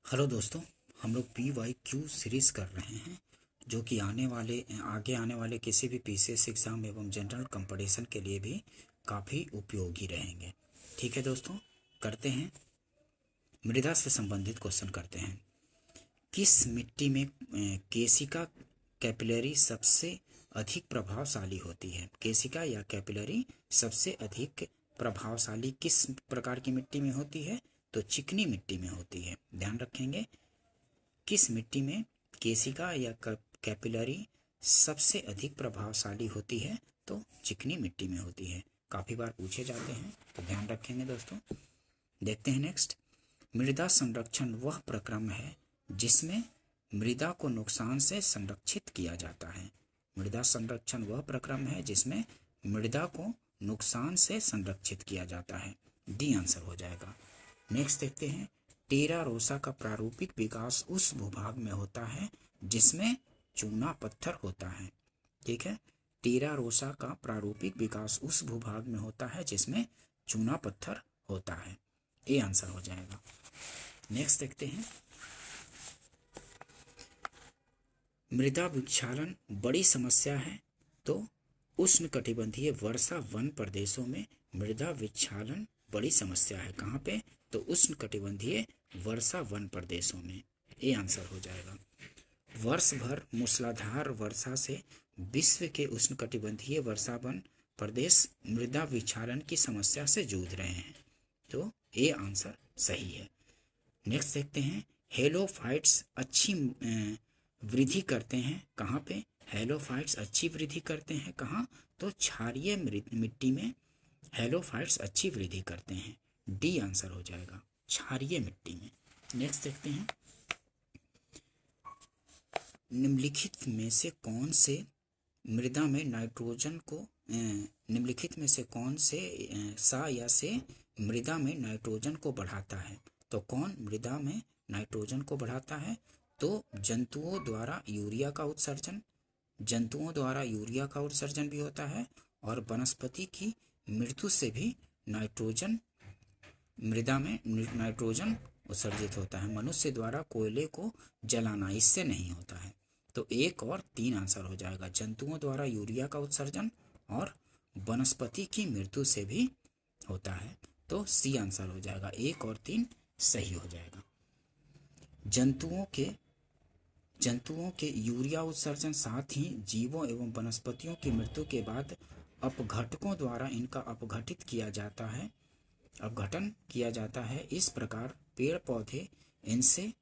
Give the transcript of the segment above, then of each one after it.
Hello दोस्तों, हम लोग PYQ सीरीज़ कर रहे हैं जो कि आगे आने वाले किसी भी PCS एग्ज़ाम एवं जनरल कंपटीशन के लिए भी काफ़ी उपयोगी रहेंगे। ठीक है दोस्तों, करते हैं। मृदा से संबंधित क्वेश्चन करते हैं। किस मिट्टी में केशिका कैपिलरी सबसे अधिक प्रभावशाली होती है? केशिका या कैपिलरी सबसे अधिक प्रभावशाली किस प्रकार की मिट्टी में होती है? तो चिकनी मिट्टी में होती है। ध्यान रखेंगे, किस मिट्टी में केशिका या कैपिलरी सबसे अधिक प्रभावशाली होती है? तो चिकनी मिट्टी में होती है। काफ़ी बार पूछे जाते हैं, तो ध्यान रखेंगे दोस्तों। देखते हैं नेक्स्ट। मृदा संरक्षण वह प्रक्रम है जिसमें मृदा को नुकसान से संरक्षित किया जाता है। मृदा संरक्षण वह प्रक्रम है जिसमें मृदा को नुकसान से संरक्षित किया जाता है। डी आंसर हो जाएगा। नेक्स्ट देखते हैं। टेरा रोसा का प्रारूपिक विकास उस भूभाग में होता है जिसमें चूना पत्थर होता है। ठीक है, टेरा रोसा का प्रारूपिक विकास उस भूभाग में होता है जिसमें चूना पत्थर होता है। ए आंसर हो जाएगा। नेक्स्ट देखते हैं। मृदा विक्षालन बड़ी समस्या है, तो उष्णकटिबंधीय वर्षा वन प्रदेशों में मृदा विक्षालन बड़ी समस्या है। कहाँ पे? तो उष्णकटिबंधीय वर्षा वन प्रदेशों में। ए आंसर हो जाएगा। वर्ष भर मूसलाधार वर्षा से विश्व के उष्णकटिबंधीय वर्षा वन प्रदेश मृदा विक्षालन की समस्या से जूझ रहे हैं। तो ए आंसर सही है। नेक्स्ट देखते हैं। हेलोफाइट्स अच्छी वृद्धि करते हैं कहाँ पे? हेलोफाइट्स अच्छी वृद्धि करते हैं कहाँ? तो क्षारीय मिट्टी में हेलोफाइट्स अच्छी वृद्धि करते हैं। डी आंसर हो जाएगा, क्षारीय मिट्टी में। नेक्स्ट देखते हैं। निम्नलिखित में से कौन से मृदा में नाइट्रोजन को निम्नलिखित में से कौन से सा या से मृदा में नाइट्रोजन को बढ़ाता है? तो कौन मृदा में नाइट्रोजन को बढ़ाता है? तो जंतुओं द्वारा यूरिया का उत्सर्जन, जंतुओं द्वारा यूरिया का उत्सर्जन भी होता है, और वनस्पति की मृत्यु से भी नाइट्रोजन मृदा में नाइट्रोजन उत्सर्जित होता है। मनुष्य द्वारा कोयले को जलाना इससे नहीं होता है। तो 1 और 3 आंसर हो जाएगा। जंतुओं द्वारा यूरिया का उत्सर्जन और वनस्पति की मृत्यु से भी होता है। तो सी आंसर हो जाएगा। 1 और 3 सही हो जाएगा। जंतुओं के यूरिया उत्सर्जन, साथ ही जीवों एवं वनस्पतियों की मृत्यु के बाद अपघटकों द्वारा इनका अपघटन किया जाता है। इस प्रकार पेड़ पौधे इनसे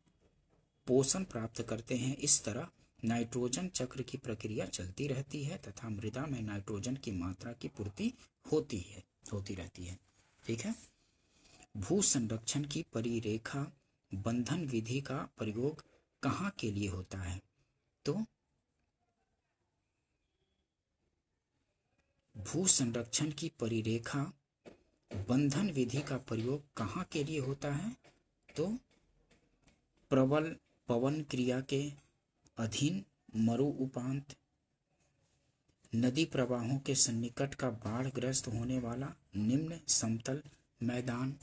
पोषण प्राप्त करते हैं। इस तरह नाइट्रोजन चक्र की प्रक्रिया चलती रहती है तथा मृदा में नाइट्रोजन की मात्रा की पूर्ति होती रहती है। ठीक है। भू संरक्षण की परिरेखा बंधन विधि का प्रयोग कहाँ के लिए होता है? तो भू संरक्षण की परिरेखा बंधन विधि का प्रयोग कहाँ के लिए होता है? तो प्रबल पवन क्रिया के अधीन मरु उपांत, नदी प्रवाहों के सन्निकट का बाढ़ग्रस्त होने वाला निम्न समतल मैदान,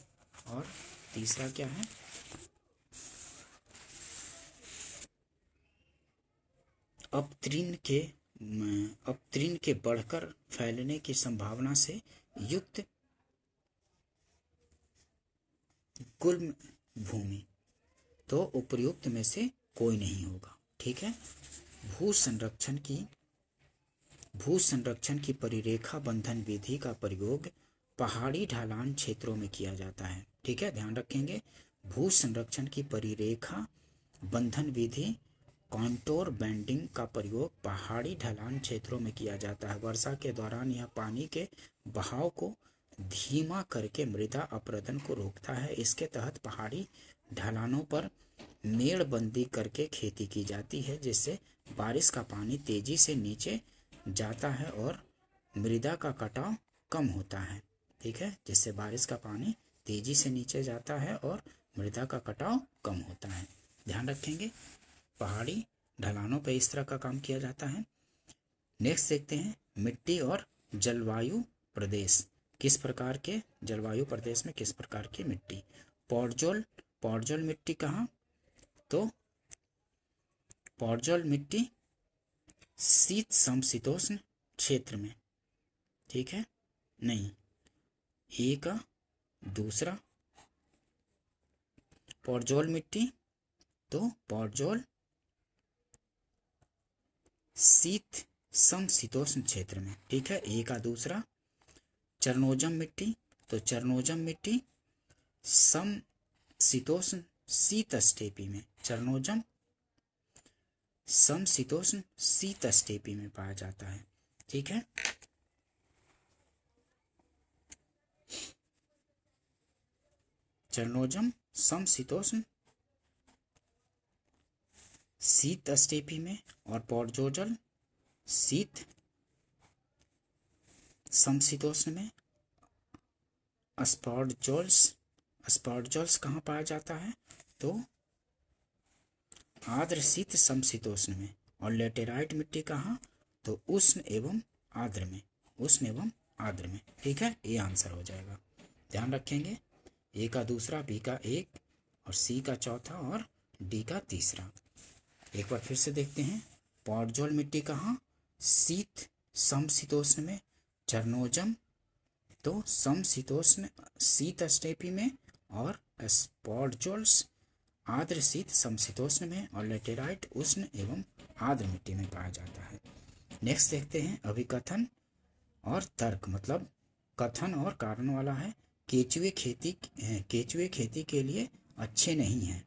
और तीसरा क्या है? अपतृण के बढ़कर फैलने की संभावना से युक्त गुल्म भूमि। तो उपर्युक्त में से कोई नहीं होगा। ठीक है। भू संरक्षण की परिरेखा बंधन विधि का प्रयोग पहाड़ी ढलान क्षेत्रों में किया जाता है। ठीक है, ध्यान रखेंगे। भू संरक्षण की परिरेखा बंधन विधि कॉन्टोर बैंडिंग का प्रयोग पहाड़ी ढलान क्षेत्रों में किया जाता है। वर्षा के दौरान यह पानी के बहाव को धीमा करके मृदा अपरदन को रोकता है। इसके तहत पहाड़ी ढलानों पर मेड़बंदी करके खेती की जाती है, जिससे बारिश का पानी तेजी से नीचे जाता है और मृदा का कटाव कम होता है। ठीक है, जिससे बारिश का पानी तेजी से नीचे जाता है और मृदा का कटाव कम होता है। ध्यान रखेंगे, पहाड़ी ढलानों पर इस तरह का काम किया जाता है। नेक्स्ट देखते हैं। मिट्टी और जलवायु प्रदेश, किस प्रकार के जलवायु प्रदेश में किस प्रकार की मिट्टी? पॉडजोल मिट्टी कहाँ? तो पॉडजोल मिट्टी शीत समशीतोष्ण क्षेत्र में, ठीक है, नहीं, ए का दूसरा पॉडजोल मिट्टी, तो पॉडजोल शीत समशीतोष्ण क्षेत्र में, ठीक है, ए का दूसरा। चरनोजम मिट्टी, तो चरनोजम मिट्टी समशीतोष्ण शीत स्टेपी में, चरनोजम समशीतोष्ण शीत स्टेपी में पाया जाता है, ठीक है। चरनोजम समशीतोष्ण शीत स्टेपी में, और पॉडजोजल शीत समशीतोष्ण में। स्पॉडजोल्स कहाँ पाया जाता है, तो आर्द्र शीत समशीतोष्ण में। और लेटेराइट मिट्टी कहाँ, तो उष्ण एवं आर्द्र में, उष्ण एवं आर्द्र में, ठीक है, ये आंसर हो जाएगा। ध्यान रखेंगे, ए का दूसरा, बी का एक, और सी का चौथा, और डी का तीसरा। एक बार फिर से देखते हैं, पॉडजोल मिट्टी कहाँ, शीत समशीतोष्ण में। चरनोजम तो समशीतोष्ण शीत स्टेपी में, और स्पॉडजोल्स आर्द्र शीत समशीतोष्ण में, और लेटेराइट उष्ण एवं आर्द्र मिट्टी में पाया जाता है। नेक्स्ट देखते हैं, अभिकथन और तर्क, मतलब कथन और कारण वाला है। केचुए खेती के लिए अच्छे नहीं हैं,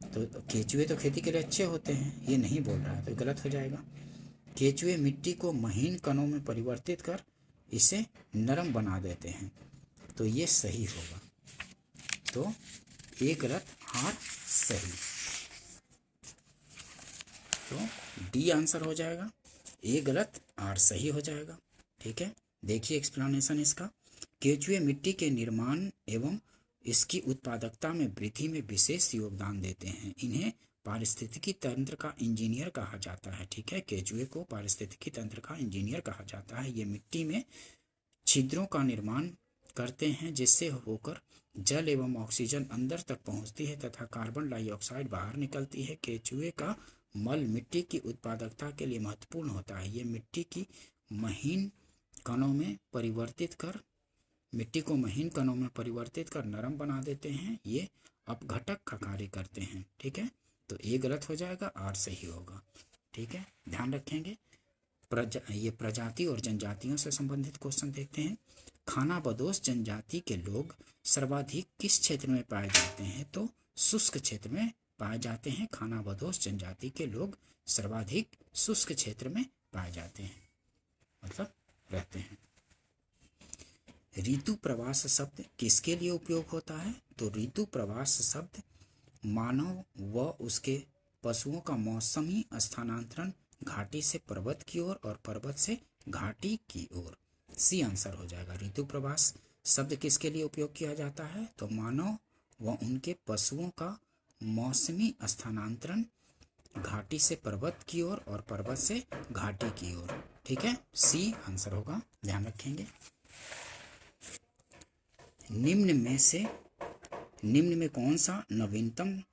तो केचुए तो खेती के लिए अच्छे होते हैं, ये नहीं बोल रहा है, तो गलत हो जाएगा। केचुए मिट्टी को महीन कणों में परिवर्तित कर इसे नरम बना देते हैं, तो ये सही होगा। तो ए गलत, आर सही, तो डी आंसर हो जाएगा। ए गलत, आर सही हो जाएगा, ठीक है। देखिए एक्सप्लेनेशन इसका। केचुए मिट्टी के निर्माण एवं इसकी उत्पादकता में वृद्धि में विशेष योगदान देते हैं। इन्हें पारिस्थितिकी तंत्र का इंजीनियर कहा जाता है, ठीक है। केचुए को पारिस्थितिकी तंत्र का इंजीनियर कहा जाता है। ये मिट्टी में छिद्रों का निर्माण करते हैं, जिससे होकर जल एवं ऑक्सीजन अंदर तक पहुंचती है तथा कार्बन डाइऑक्साइड बाहर निकलती है। केचुए का मल मिट्टी की उत्पादकता के लिए महत्वपूर्ण होता है। ये मिट्टी को महीन कणों में परिवर्तित कर नरम बना देते हैं। ये अपघटक का कार्य करते हैं, ठीक है। तो ये गलत हो जाएगा, आर सही होगा, ठीक है। ध्यान रखेंगे। ये प्रजाति और जनजातियों से संबंधित क्वेश्चन देखते हैं। खानाबदोश जनजाति के लोग सर्वाधिक किस क्षेत्र में पाए जाते हैं, तो शुष्क क्षेत्र में पाए जाते हैं। खानाबदोश जनजाति के लोग सर्वाधिक शुष्क क्षेत्र में पाए जाते हैं, मतलब रहते हैं। ऋतु प्रवास शब्द किसके लिए उपयोग होता है, तो ऋतु प्रवास शब्द मानव व उसके पशुओं का मौसमी स्थानांतरण घाटी से पर्वत की ओर और पर्वत से घाटी की ओर, सी आंसर हो जाएगा। ऋतु प्रवास शब्द किसके लिए उपयोग किया जाता है, तो मानव व उनके पशुओं का मौसमी स्थानांतरण घाटी से पर्वत की ओर और पर्वत से घाटी की ओर, ठीक है, सी आंसर होगा। ध्यान रखेंगे। निम्न में कौन सा नवीनतम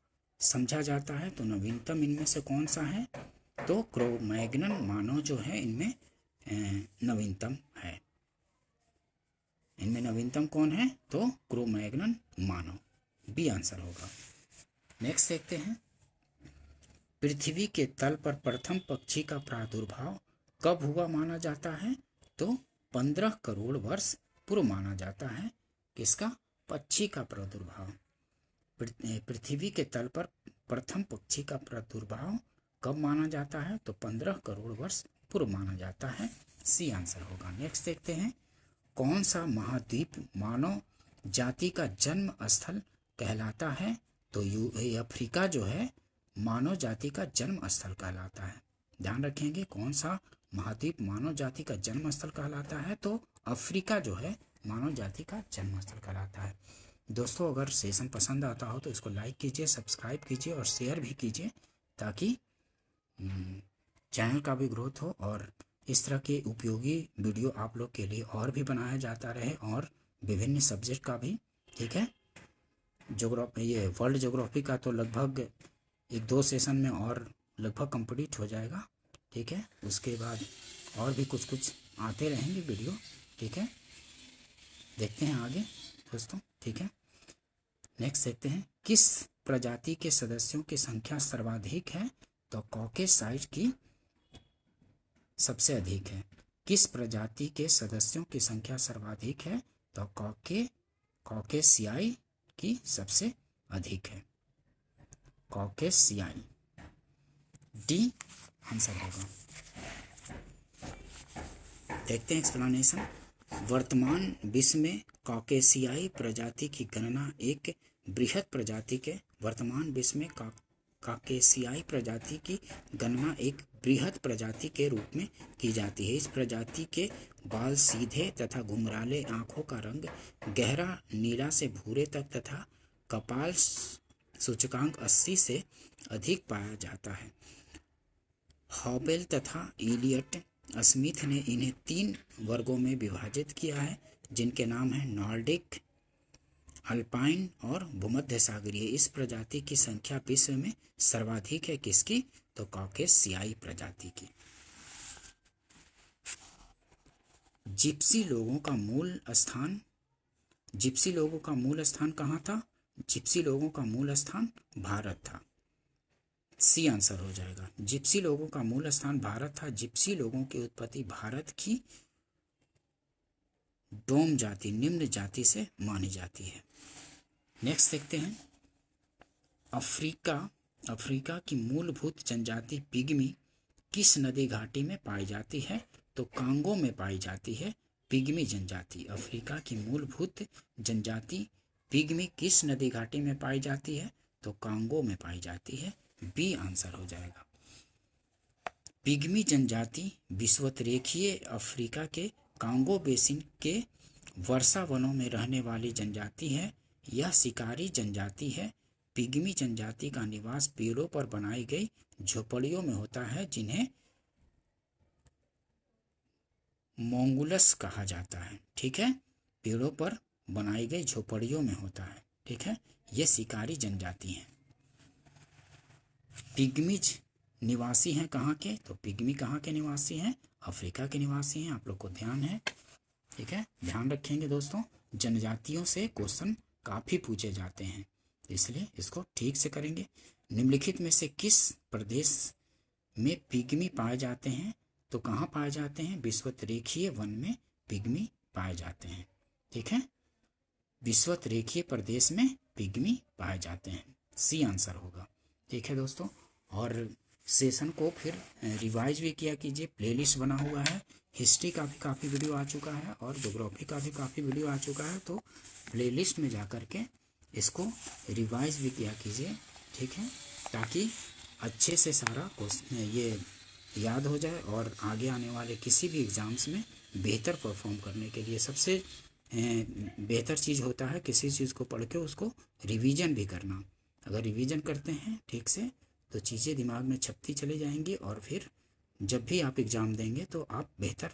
समझा जाता है, तो नवीनतम इनमें से कौन सा है, तो क्रो-मैग्नन मानव जो है इनमें नवीनतम है। इनमें नवीनतम कौन है, तो क्रो-मैग्नन मानव, बी आंसर होगा। नेक्स्ट देखते हैं। पृथ्वी के तल पर प्रथम पक्षी का प्रादुर्भाव कब हुआ माना जाता है, तो 15 करोड़ वर्ष पूर्व माना जाता है। किसका, पक्षी का प्रादुर्भाव। पृथ्वी के तल पर प्रथम पक्षी का प्रादुर्भाव कब माना जाता है, तो 15 करोड़ वर्ष पूर्व माना जाता है, सी आंसर होगा। नेक्स्ट देखते हैं। कौन सा महाद्वीप मानव जाति का जन्म स्थल कहलाता है, तो अफ्रीका जो है मानव जाति का जन्म स्थल कहलाता है। ध्यान रखेंगे, कौन सा महाद्वीप मानव जाति का जन्म स्थल कहलाता है, तो अफ्रीका जो है मानव जाति का जन्म स्थल कहलाता है। दोस्तों, अगर सेशन पसंद आता हो तो इसको लाइक कीजिए, सब्सक्राइब कीजिए और शेयर भी कीजिए, ताकि चैनल का भी ग्रोथ हो और इस तरह के उपयोगी वीडियो आप लोग के लिए और भी बनाया जाता रहे, और विभिन्न सब्जेक्ट का भी, ठीक है। ये वर्ल्ड ज्योग्राफी का तो लगभग एक 2 सेशन में और लगभग कंप्लीट हो जाएगा। ठीक है, उसके बाद और भी कुछ कुछ आते रहेंगे वीडियो। ठीक है, देखते हैं आगे दोस्तों। ठीक है, नेक्स्ट देखते हैं, किस प्रजाति के सदस्यों की संख्या सर्वाधिक है? तो कॉकेसाइड की सबसे अधिक है। किस प्रजाति के सदस्यों की संख्या सर्वाधिक है? तो कॉकेशियाई की सबसे अधिक है। कॉकेशियाई, डी आंसर होगा। देखते हैं एक्सप्लेनेशन। वर्तमान विश्व में कॉकेशियाई प्रजाति की गणना एक बृहत प्रजाति के वर्तमान विश्व में कॉकेशियाई प्रजाति की गणना एक बृहद प्रजाति के रूप में की जाती है। इस प्रजाति के बाल सीधे तथा घुंघराले, आंखों का रंग गहरा नीला से भूरे तक तथा कपाल सूचकांक 80 से अधिक पाया जाता है। हॉबेल तथा इलियट स्मिथ ने इन्हें 3 वर्गों में विभाजित किया है, जिनके नाम हैं नॉर्डिक, अल्पाइन और भूमध्य सागरीय। इस प्रजाति की संख्या विश्व में सर्वाधिक है किसकी? तो कॉकेशियाई प्रजाति की। जिप्सी लोगों का मूल स्थान, जिप्सी लोगों का मूल स्थान कहाँ था? जिप्सी लोगों का मूल स्थान भारत था। सी आंसर हो जाएगा। जिप्सी लोगों का मूल स्थान भारत था। जिप्सी लोगों की उत्पत्ति भारत की डोम जाति, निम्न जाति से मानी जाती है। नेक्स्ट देखते हैं, अफ्रीका की मूलभूत जनजाति पिग्मी किस नदी घाटी में पाई जाती है? तो कांगो में पाई जाती है पिग्मी जनजाति। अफ्रीका की मूलभूत जनजाति पिग्मी किस नदी घाटी में पाई जाती है? तो कांगो में पाई जाती है। बी आंसर हो जाएगा। पिग्मी जनजाति विषुवतरेखीय अफ्रीका के कांगो बेसिन के वर्षा वनों में रहने वाली जनजाति है। यह शिकारी जनजाति है। पिग्मी जनजाति का निवास पेड़ों पर बनाई गई झोपड़ियों में होता है, जिन्हें मोंगुलस कहा जाता है। ठीक है, पेड़ों पर बनाई गई झोपड़ियों में होता है। ठीक है, ये शिकारी जनजाति हैं। पिग्मीज निवासी हैं कहाँ के? तो पिग्मी कहाँ के निवासी हैं? अफ्रीका के निवासी हैं। आप लोग को ध्यान है। ठीक है, ध्यान रखेंगे दोस्तों, जनजातियों से क्वेश्चन काफ़ी पूछे जाते हैं, इसलिए इसको ठीक से करेंगे। निम्नलिखित में से किस प्रदेश में पिग्मी पाए जाते हैं? तो कहाँ पाए जाते हैं? विषुवतरेखीय वन में पिग्मी पाए जाते हैं। ठीक है, विषुवतरेखीय प्रदेश में पिग्मी पाए जाते हैं। सी आंसर होगा। ठीक है दोस्तों, और सेशन को फिर रिवाइज भी किया कीजिए। प्लेलिस्ट बना हुआ है, हिस्ट्री का भी काफ़ी वीडियो आ चुका है और ज्योग्राफी का भी काफ़ी वीडियो आ चुका है, तो प्लेलिस्ट में जा कर के इसको रिवाइज भी किया कीजिए। ठीक है, ताकि अच्छे से सारा क्वेश्चन ये याद हो जाए और आगे आने वाले किसी भी एग्ज़ाम्स में बेहतर परफॉर्म करने के लिए सबसे बेहतर चीज़ होता है किसी चीज़ को पढ़ के उसको रिवीजन भी करना। अगर रिवीजन करते हैं ठीक से तो चीज़ें दिमाग में छपती चली जाएंगी और फिर जब भी आप एग्ज़ाम देंगे तो आप बेहतर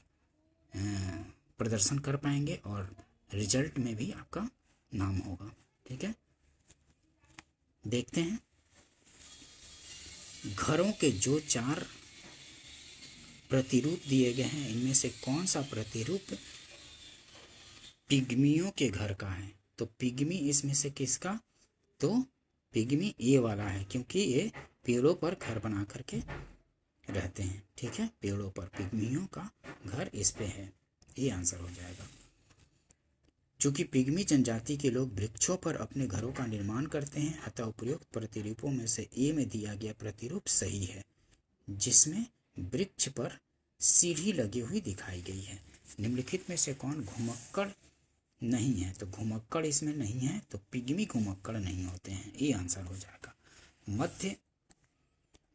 प्रदर्शन कर पाएंगे और रिजल्ट में भी आपका नाम होगा। ठीक है, देखते हैं, घरों के जो 4 प्रतिरूप दिए गए हैं, इनमें से कौन सा प्रतिरूप पिग्मियों के घर का है? तो पिग्मी इसमें से किसका? तो पिग्मी ए वाला है, क्योंकि ये पेड़ों पर घर बना करके रहते हैं। ठीक है, पेड़ों पर पिग्मियों का घर इस पे है। ये आंसर हो जाएगा। चूंकि पिग्मी जनजाति के लोग वृक्षों पर अपने घरों का निर्माण करते हैं, अतः उपयुक्त प्रतिरूपों में से ए में दिया गया प्रतिरूप सही है, जिसमें वृक्ष पर सीढ़ी लगी हुई दिखाई गई है। निम्नलिखित में से कौन घुमक्कड़ नहीं है? तो घुमक्कड़ इसमें नहीं है, तो पिग्मी घुमक्कड़ नहीं होते हैं। ये आंसर हो जाएगा।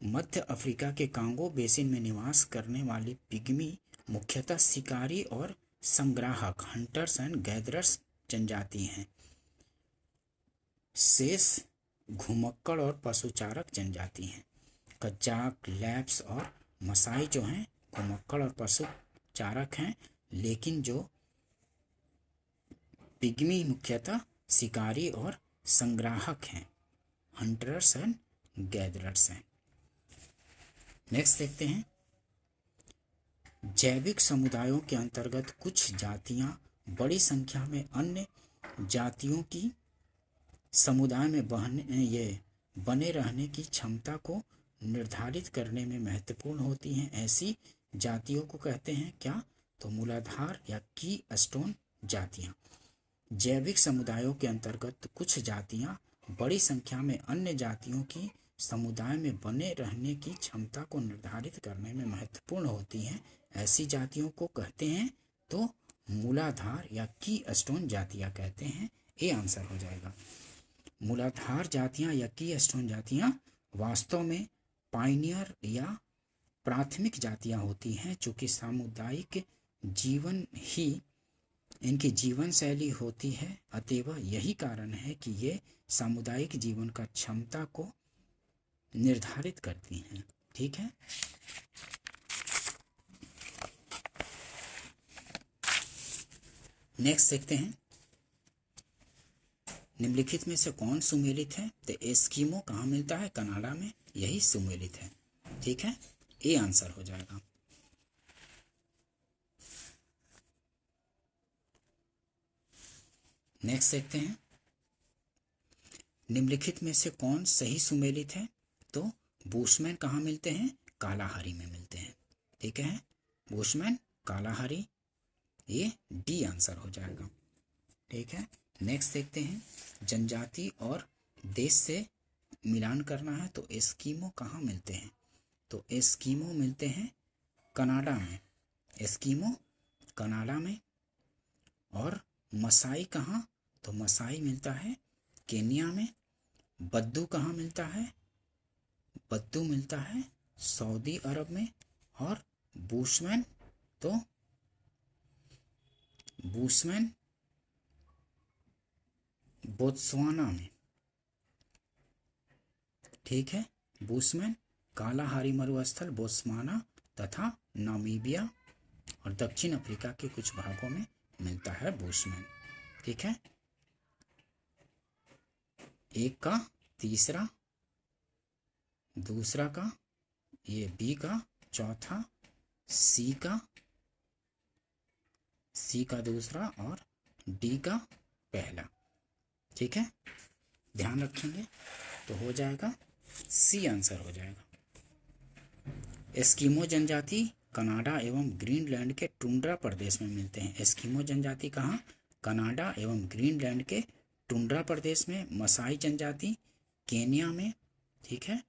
मध्य अफ्रीका के कांगो बेसिन में निवास करने वाली पिग्मी मुख्यतः शिकारी और संग्राहक, हंटर्स एंड गैदरर्स जनजाति हैं। शेष घुमक्कड़ और पशुचारक जनजाति हैं। कजाक, लैप्स और मसाई जो हैं घुमक्कड़ और पशुचारक हैं, लेकिन जो पिग्मी मुख्यतः शिकारी और संग्राहक हैं, हंटर्स एंड गैदरर्स हैं। नेक्स्ट देखते हैं, जैविक समुदायों के अंतर्गत कुछ जातियां बड़ी संख्या में अन्य जातियों की समुदाय में बने रहने की क्षमता को निर्धारित करने में महत्वपूर्ण होती हैं। ऐसी जातियों को कहते हैं क्या? तो मूलाधार या की स्टोन जातियां। जैविक समुदायों के अंतर्गत कुछ जातियां बड़ी संख्या में अन्य जातियों की समुदाय में बने रहने की क्षमता को निर्धारित करने में महत्वपूर्ण होती हैं। ऐसी जातियों को कहते हैं तो मूलाधार या की स्टोन जातियां कहते हैं। ये आंसर हो जाएगा। मूलाधार जातियां या की स्टोन जातियां वास्तव में पायनियर या प्राथमिक जातियां होती हैं, चूँकि सामुदायिक जीवन ही इनकी जीवन शैली होती है। अतएव यही कारण है कि ये सामुदायिक जीवन का क्षमता को निर्धारित करती हैं। ठीक है। नेक्स्ट देखते हैं, निम्नलिखित में से कौन सुमेलित है? तो एस्किमो कहाँ मिलता है? कनाडा में, यही सुमेलित है। ठीक है, ये आंसर हो जाएगा। नेक्स्ट देखते हैं, निम्नलिखित में से कौन सही सुमेलित है? तो बुशमैन कहाँ मिलते हैं? कालाहारी में मिलते हैं। ठीक है, बुशमैन कालाहारी, ये डी आंसर हो जाएगा। ठीक है। नेक्स्ट देखते हैं, जनजाति और देश से मिलान करना है तो एस्किमो कहाँ मिलते हैं? तो एस्किमो मिलते हैं कनाडा में, एस्किमो कनाडा में। और मसाई कहाँ? तो मसाई मिलता है केन्या में। बद्दू कहाँ मिलता है? बद्दू मिलता है सऊदी अरब में। और बुशमैन, तो बुशमैन बोत्सवाना में। ठीक है, बुशमैन कालाहारी मरुस्थल बोत्सवाना तथा नामीबिया और दक्षिण अफ्रीका के कुछ भागों में मिलता है बुशमैन। ठीक है, एक का, तीसरा, दूसरा का, ये बी का, चौथा सी का दूसरा और डी का पहला। ठीक है, ध्यान रखेंगे तो हो जाएगा सी आंसर हो जाएगा। एस्किमो जनजाति कनाडा एवं ग्रीनलैंड के टुंड्रा प्रदेश में मिलते हैं। एस्किमो जनजाति कहाँ? कनाडा एवं ग्रीनलैंड के टुंड्रा प्रदेश में। मसाई जनजाति केन्या में। ठीक है,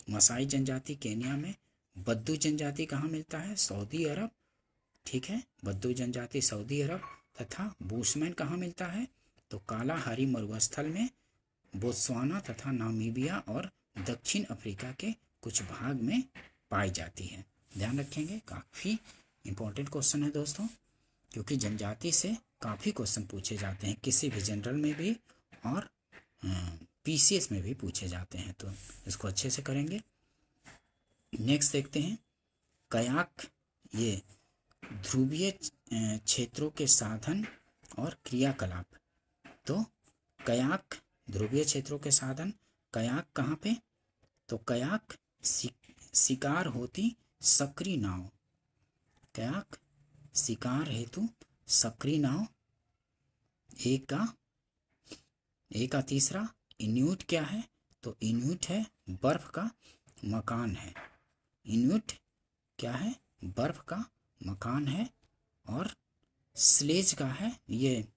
मसाई जनजाति केन्या में। बद्दू जनजाति कहाँ मिलता है? सऊदी अरब। ठीक है, बद्दू जनजाति सऊदी अरब। तथा बुशमैन कहाँ मिलता है? तो कालाहारी मरुस्थल में, बोत्सवाना तथा नामीबिया और दक्षिण अफ्रीका के कुछ भाग में पाई जाती है। ध्यान रखेंगे, काफ़ी इंपॉर्टेंट क्वेश्चन है दोस्तों, क्योंकि जनजाति से काफ़ी क्वेश्चन पूछे जाते हैं, किसी भी जनरल में भी और पीसीएस में भी पूछे जाते हैं, तो इसको अच्छे से करेंगे। नेक्स्ट देखते हैं, कयाक ये ध्रुवीय क्षेत्रों के साधन और क्रियाकलाप। तो कयाक ध्रुवीय क्षेत्रों के साधन, कयाक कहाँ पे? तो कयाक शिकार होती सक्रिय नाव, कयाक शिकार हेतु सक्रिय नाव। एक का तीसरा इन्यूट क्या है? तो इन्यूट है बर्फ का मकान है। इन्यूट क्या है? बर्फ का मकान है। और स्लेज का है ये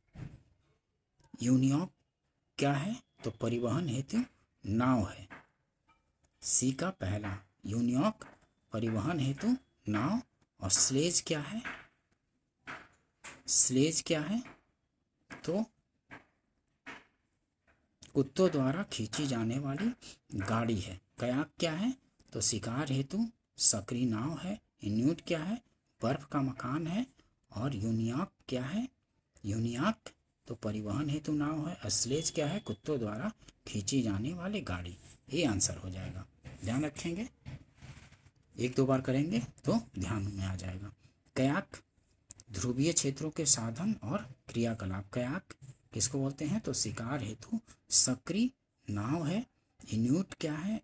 यूनियॉक क्या है? तो परिवहन हेतु नाव है। सी का पहला यूनियॉक परिवहन हेतु नाव। और स्लेज क्या है? स्लेज क्या है? तो कुत्तों द्वारा खींची जाने वाली गाड़ी है। कयाक क्या है? तो शिकार हेतु सक्रिय नाव है। इन्यूट क्या है? बर्फ का मकान है। और यूनियॉक क्या है? यूनियॉक तो परिवहन हेतु नाव है। स्लेज क्या है? कुत्तों द्वारा खींची जाने वाली गाड़ी। ये आंसर हो जाएगा। ध्यान रखेंगे, एक दो बार करेंगे तो ध्यान में आ जाएगा। कयाक ध्रुवीय क्षेत्रों के साधन और क्रियाकलाप। कयाक किसको बोलते हैं? तो शिकार हेतु सक्रिय नाव है। इन्यूट क्या है?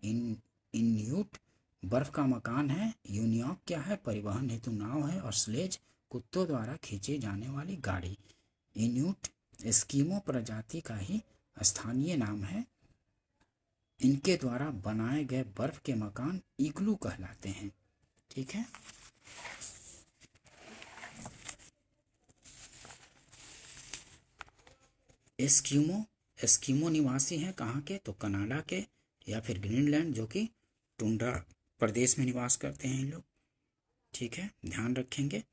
इन्यूट बर्फ का मकान है। यूनियॉक क्या है? परिवहन हेतु नाव है। और स्लेज कुत्तों द्वारा खींची जाने वाली गाड़ी। इन्यूट एस्किमो प्रजाति का ही स्थानीय नाम है। इनके द्वारा बनाए गए बर्फ के मकान इग्लू कहलाते हैं। ठीक है। एस्किमो निवासी हैं कहाँ के? तो कनाडा के या फिर ग्रीनलैंड, जो कि टुंड्रा प्रदेश में निवास करते हैं इन लोग। ठीक है, ध्यान रखेंगे।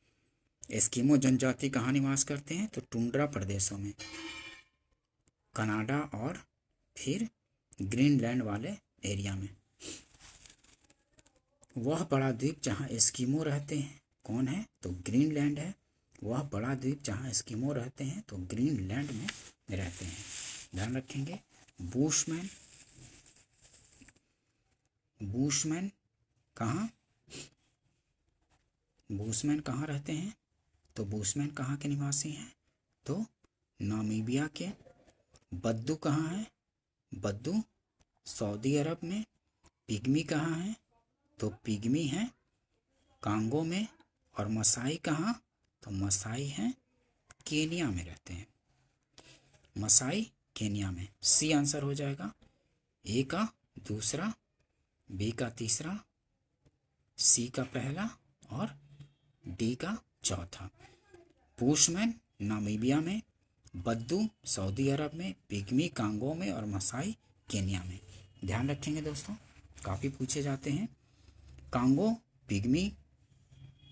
एस्किमो जनजाति कहाँ निवास करते हैं? तो टुंड्रा प्रदेशों में, कनाडा और फिर ग्रीनलैंड वाले एरिया में। वह बड़ा द्वीप जहाँ एस्किमो रहते हैं कौन है? तो ग्रीनलैंड है। वह बड़ा द्वीप जहाँ एस्किमो रहते हैं तो ग्रीनलैंड में रहते हैं। ध्यान रखेंगे। बुशमैन कहाँ रहते हैं? तो बुशमैन कहाँ के निवासी हैं? तो नामीबिया के। बद्दू कहाँ है? बद्दू सऊदी अरब में। पिग्मी कहाँ है? तो पिग्मी है कांगो में। और मसाई कहाँ? तो मसाई हैं केनिया में रहते हैं। मसाई केनिया में। सी आंसर हो जाएगा। ए का दूसरा, बी का तीसरा, सी का पहला और डी का चौथा। बुशमैन नामीबिया में, बद्दू सऊदी अरब में, पिग्मी कांगो में और मसाई केनिया में। ध्यान रखेंगे दोस्तों, काफ़ी पूछे जाते हैं। कांगो पिग्मी,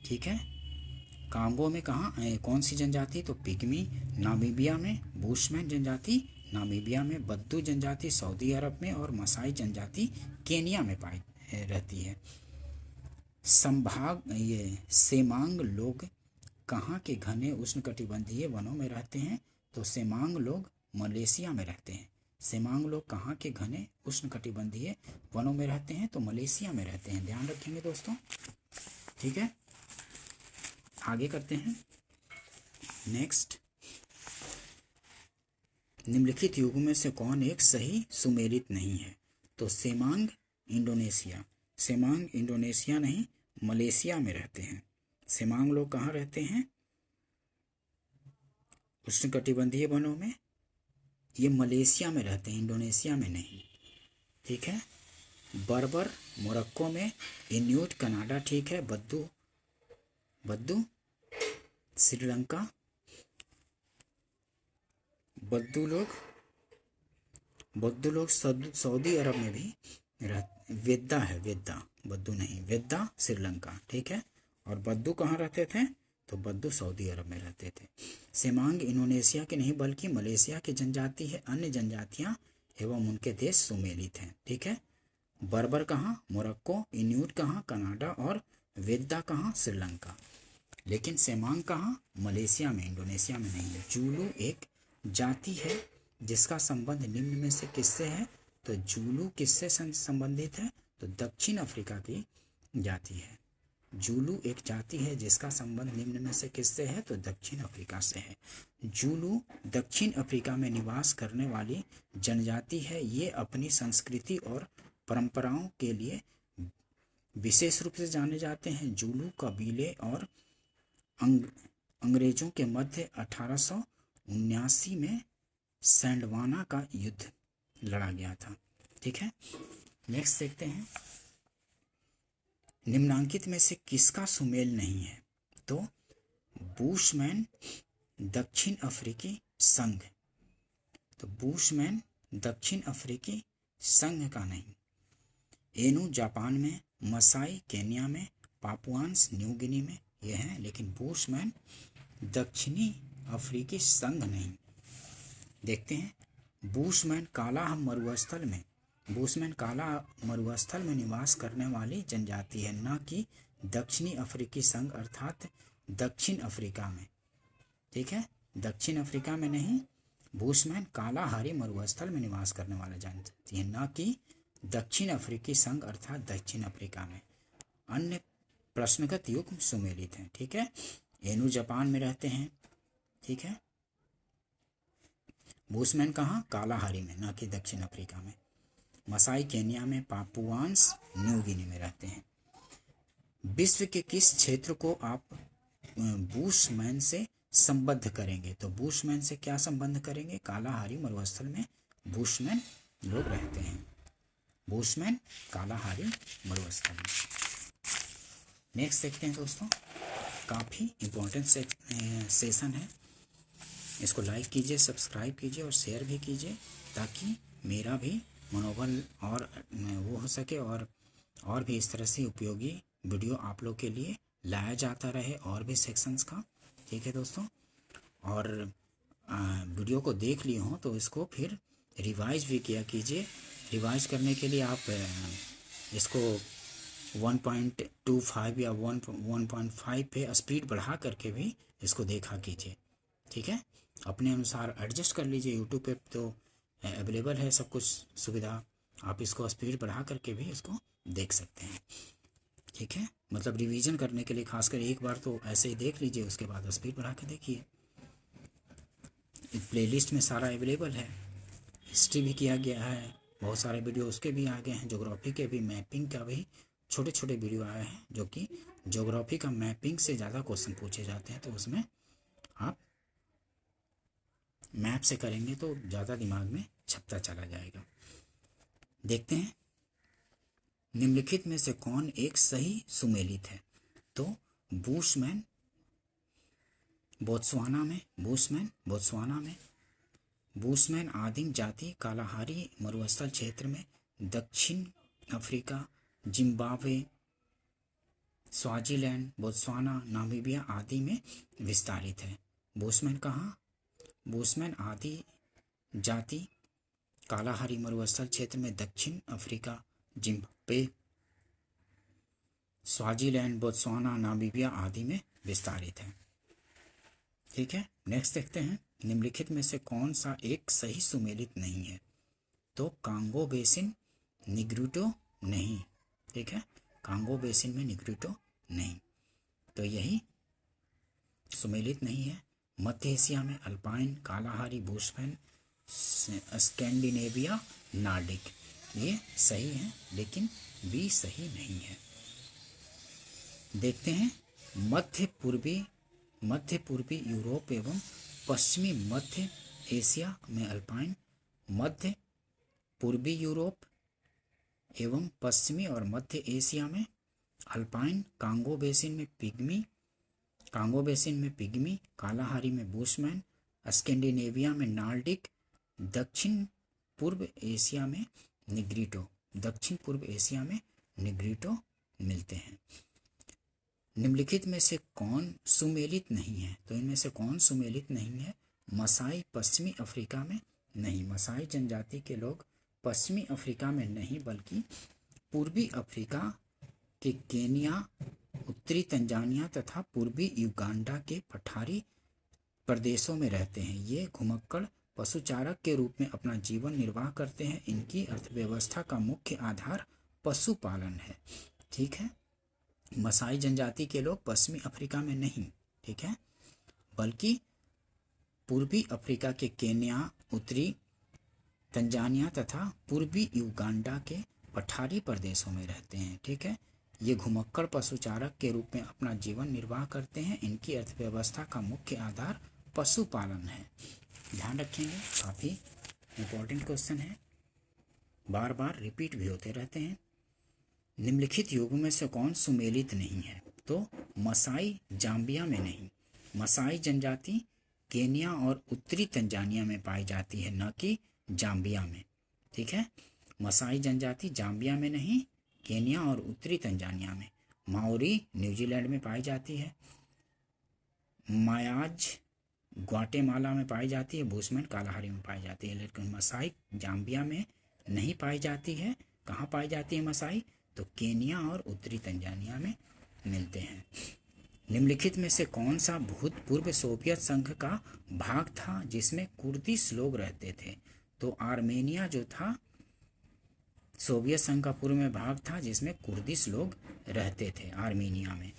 ठीक है। कांगो में कहाँ कौन सी जनजाति? तो पिग्मी नामीबिया में, बुशमैन जनजाति नामीबिया में, बद्दू जनजाति सऊदी अरब में और मसाई जनजाति केनिया में पाई रहती है। सेमांग लोग कहाँ के घने उष्णकटिबंधीय वनों में रहते हैं? तो सेमांग लोग मलेशिया में रहते हैं। सेमांग लोग कहाँ के घने उष्णकटिबंधीय वनों में रहते हैं? तो मलेशिया में रहते हैं। ध्यान रखेंगे दोस्तों। ठीक है, आगे करते हैं। नेक्स्ट, निम्नलिखित युगों में से कौन एक सही सुमेलित नहीं है? तो सेमांग इंडोनेशिया नहीं, मलेशिया में रहते हैं। सेमांग लोग कहाँ रहते हैं? उष्णकटिबंधीय वनों में। ये मलेशिया में रहते हैं, इंडोनेशिया में नहीं। ठीक है। बर्बर मोरक्को में। इन्यूट कनाडा, ठीक है। बद्दू श्रीलंका। बद्दू लोग सऊदी अरब में भी वेद्दा है, बद्दू नहीं, वेद्दा श्रीलंका। ठीक है। और बद्दू कहाँ रहते थे? तो बद्दू सऊदी अरब में रहते थे। सेमांग इंडोनेशिया के नहीं बल्कि मलेशिया की जनजाति है। अन्य जनजातियां एवं उनके देश सुमेलित हैं। ठीक है। बर्बर कहाँ? मोरक्को। इन्यूट कहाँ? कनाडा। और वेद्दा कहाँ? श्रीलंका। लेकिन सेमांग कहाँ? मलेशिया में, इंडोनेशिया में नहीं है। जूलू एक जाति है जिसका संबंध निम्न में से किससे है? तो जूलू किससे संबंधित है? तो दक्षिण अफ्रीका की जाति है। जूलू एक जाति है जिसका संबंध निम्न में से किससे है? तो दक्षिण अफ्रीका से है। जूलू दक्षिण अफ्रीका में निवास करने वाली जनजाति है। ये अपनी संस्कृति और परंपराओं के लिए विशेष रूप से जाने जाते हैं। जूलू कबीले और अंग्रेजों के मध्य 1879 में सैंडवाना का युद्ध लड़ा गया था। ठीक है। नेक्स्ट देखते हैं, निम्नांकित में से किसका सुमेल नहीं है? तो बुशमैन दक्षिण अफ्रीकी संघ। तो बुशमैन दक्षिण अफ्रीकी संघ का नहीं। एनू जापान में, मसाई केन्या में, पापुआन्स न्यू गिनी में यह है, लेकिन बुशमैन दक्षिणी अफ्रीकी संघ नहीं। देखते हैं, बुशमैन काला मरुस्थल में निवास करने वाली जनजाति है, न कि दक्षिणी अफ्रीकी संघ अर्थात दक्षिण अफ्रीका में। ठीक है, दक्षिण अफ्रीका में नहीं, बुशमैन कालाहारी मरुस्थल में निवास करने वाले जनजाति है, न कि दक्षिण अफ्रीकी संघ अर्थात दक्षिण अफ्रीका में। अन्य प्रश्नगत युग्म सुमेलित हैं। ठीक है, एनू जापान में रहते हैं। ठीक है, बुशमैन कहाँ? कालाहारी में, न कि दक्षिण अफ्रीका में। मसाई केन्या में, पापुआन्स न्यू गिनी में रहते हैं। विश्व के किस क्षेत्र को आप बुशमैन से संबद्ध करेंगे? तो बुशमैन से क्या संबंध करेंगे? कालाहारी मरुस्थल में बुशमैन लोग रहते हैं। बुशमैन कालाहारी मरुस्थल में। नेक्स्ट देखते हैं दोस्तों, काफ़ी इम्पोर्टेंट सेशन है, इसको लाइक कीजिए, सब्सक्राइब कीजिए और शेयर भी कीजिए ताकि मेरा भी मनोबल और वो हो सके और भी इस तरह से उपयोगी वीडियो आप लोग के लिए लाया जाता रहे और भी सेक्शंस का। ठीक है दोस्तों, और वीडियो को देख लिए हों तो इसको फिर रिवाइज भी किया कीजिए। रिवाइज करने के लिए आप इसको 1.25 या 1.5 पे स्पीड बढ़ा करके भी इसको देखा कीजिए। ठीक है, अपने अनुसार एडजस्ट कर लीजिए। यूट्यूब पे तो अवेलेबल है सब कुछ सुविधा, आप इसको स्पीड बढ़ा करके भी इसको देख सकते हैं। ठीक है, मतलब रिवीजन करने के लिए खासकर एक बार तो ऐसे ही देख लीजिए, उसके बाद स्पीड बढ़ा के देखिए। प्लेलिस्ट में सारा अवेलेबल है, हिस्ट्री भी किया गया है, बहुत सारे वीडियो उसके भी आ गए हैं, ज्योग्राफी के भी, मैपिंग का भी छोटे छोटे वीडियो आए हैं, जो कि ज्योग्राफी का मैपिंग से ज़्यादा क्वेश्चन पूछे जाते हैं, तो उसमें आप मैप से करेंगे तो ज़्यादा दिमाग में छपता चला जाएगा। देखते हैं निम्नलिखित में से कौन एक सही सुमेलित है? तो बुशमैन बोत्सवाना में, बुशमैन आदिम जाति कालाहारी मरुस्थल क्षेत्र में दक्षिण Africa, Zimbabwe, Swaziland, Botswana, Namibia आदि में विस्तारित है। बुशमैन कहाँ? बुशमैन आदि जाति कालाहारी मरुस्थल क्षेत्र में दक्षिण Africa, Zimbabwe, Swaziland, Botswana, Namibia आदि में विस्तारित है। ठीक है, नेक्स्ट देखते हैं निम्नलिखित में से कौन सा एक सही सुमेलित नहीं है? तो कांगो बेसिन, निग्रिटो नहीं। ठीक है, कांगो बेसिन में निग्रिटो नहीं, तो यही सुमेलित नहीं है। मध्य एशिया में alpine, Kalahari, bushman, Scandinavia, Nordic, ये सही है, लेकिन बी सही नहीं है। देखते हैं मध्य पूर्वी यूरोप एवं पश्चिमी मध्य एशिया में अल्पाइन, मध्य पूर्वी यूरोप एवं पश्चिमी और मध्य एशिया में अल्पाइन, कांगो बेसिन में पिग्मी, कालाहारी में बुशमैन, स्कैंडिनेविया में नार्डिक, दक्षिण पूर्व एशिया में निग्रिटो मिलते हैं। निम्नलिखित में से कौन सुमेलित नहीं है? तो इनमें से कौन सुमेलित नहीं है? मसाई पश्चिमी अफ्रीका में नहीं, मसाई जनजाति के लोग पश्चिमी अफ्रीका में नहीं बल्कि पूर्वी अफ्रीका के केन्या, उत्तरी तंजानिया तथा पूर्वी युगांडा के पठारी प्रदेशों में रहते हैं। ये घुमक्कड़ पशुचारक के रूप में अपना जीवन निर्वाह करते हैं। इनकी अर्थव्यवस्था का मुख्य आधार पशुपालन है। ठीक है, मसाई जनजाति के लोग पश्चिमी अफ्रीका में नहीं, ठीक है, बल्कि पूर्वी अफ्रीका के केन्या, उत्तरी तंजानिया तथा पूर्वी युगांडा के पठारी प्रदेशों में रहते हैं। ठीक है, ये घुमक्कड़ पशुचारक के रूप में अपना जीवन निर्वाह करते हैं। इनकी अर्थव्यवस्था का मुख्य आधार पशुपालन है। ध्यान रखेंगे, काफ़ी इम्पोर्टेंट क्वेश्चन है, बार बार रिपीट भी होते रहते हैं। निम्नलिखित युगों में से कौन सुमेलित नहीं है? तो मसाई जाम्बिया में नहीं। मसाई जनजाति केन्या और उत्तरी तंजानिया में पाई जाती है, न कि जाम्बिया में। ठीक है, मसाई जनजाति जाम्बिया में नहीं, केन्या और उत्तरी तंजानिया में। माओरी न्यूजीलैंड में पाई जाती है। मायाज ग्वाटेमाला में पाई जाती है। बुशमैन कालाहारी में पाई जाती है, लेकिन मसाई जाम्बिया में नहीं पाई जाती है। कहाँ पाई जाती है मसाई? तो केन्या और उत्तरी तंजानिया में मिलते हैं। निम्नलिखित में से कौन सा भूतपूर्व सोवियत संघ का भाग था जिसमें कुर्दिश लोग रहते थे? तो आर्मेनिया जो था सोवियत संघ का पूर्व में भाग था जिसमें कुर्दिश लोग रहते थे, आर्मेनिया में।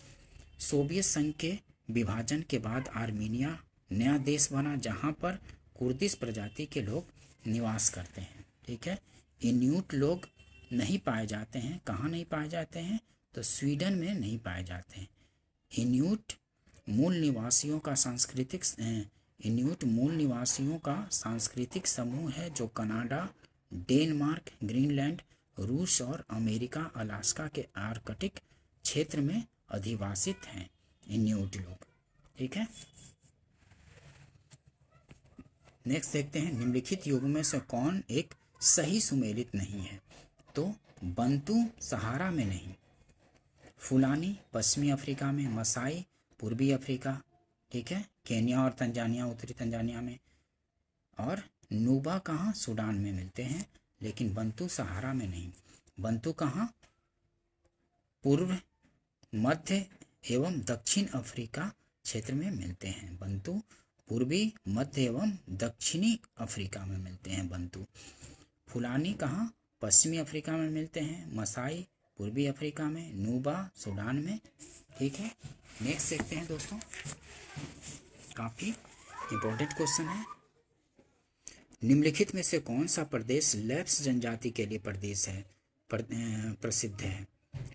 सोवियत संघ के विभाजन के बाद आर्मेनिया नया देश बना जहां पर कुर्दिश प्रजाति के लोग निवास करते हैं। ठीक है, इन्यूट लोग नहीं पाए जाते हैं। कहाँ नहीं पाए जाते हैं? तो स्वीडन में नहीं पाए जाते हैं। इन्यूट मूल निवासियों का सांस्कृतिक समूह है जो कनाडा, डेनमार्क, ग्रीनलैंड, रूस और अमेरिका, अलास्का के आर्कटिक क्षेत्र में अधिवासित हैं इन्यूट लोग। ठीक है, नेक्स्ट देखते हैं, निम्नलिखित युगों में से कौन एक सही सुमेलित नहीं है? तो बंतु सहारा में नहीं, फुलानी पश्चिमी अफ्रीका में, मसाई पूर्वी अफ्रीका, ठीक है, केन्या और तंजानिया उत्तरी तंजानिया में, और नूबा कहाँ? सूडान में मिलते हैं, लेकिन बंतु सहारा में नहीं। बंतु कहाँ? पूर्व, मध्य एवं दक्षिण अफ्रीका क्षेत्र में मिलते हैं। बंतु पूर्वी, मध्य एवं दक्षिणी अफ्रीका में मिलते हैं बंतु। फुलानी कहाँ? पश्चिमी अफ्रीका में मिलते हैं। मसाई पूर्वी अफ्रीका में, नूबा सूडान में। ठीक है, नेक्स्ट देखते हैं दोस्तों, काफ़ी इंपॉर्टेंट क्वेश्चन है। निम्नलिखित में से कौन सा प्रदेश लैप्स जनजाति के लिए प्रसिद्ध है?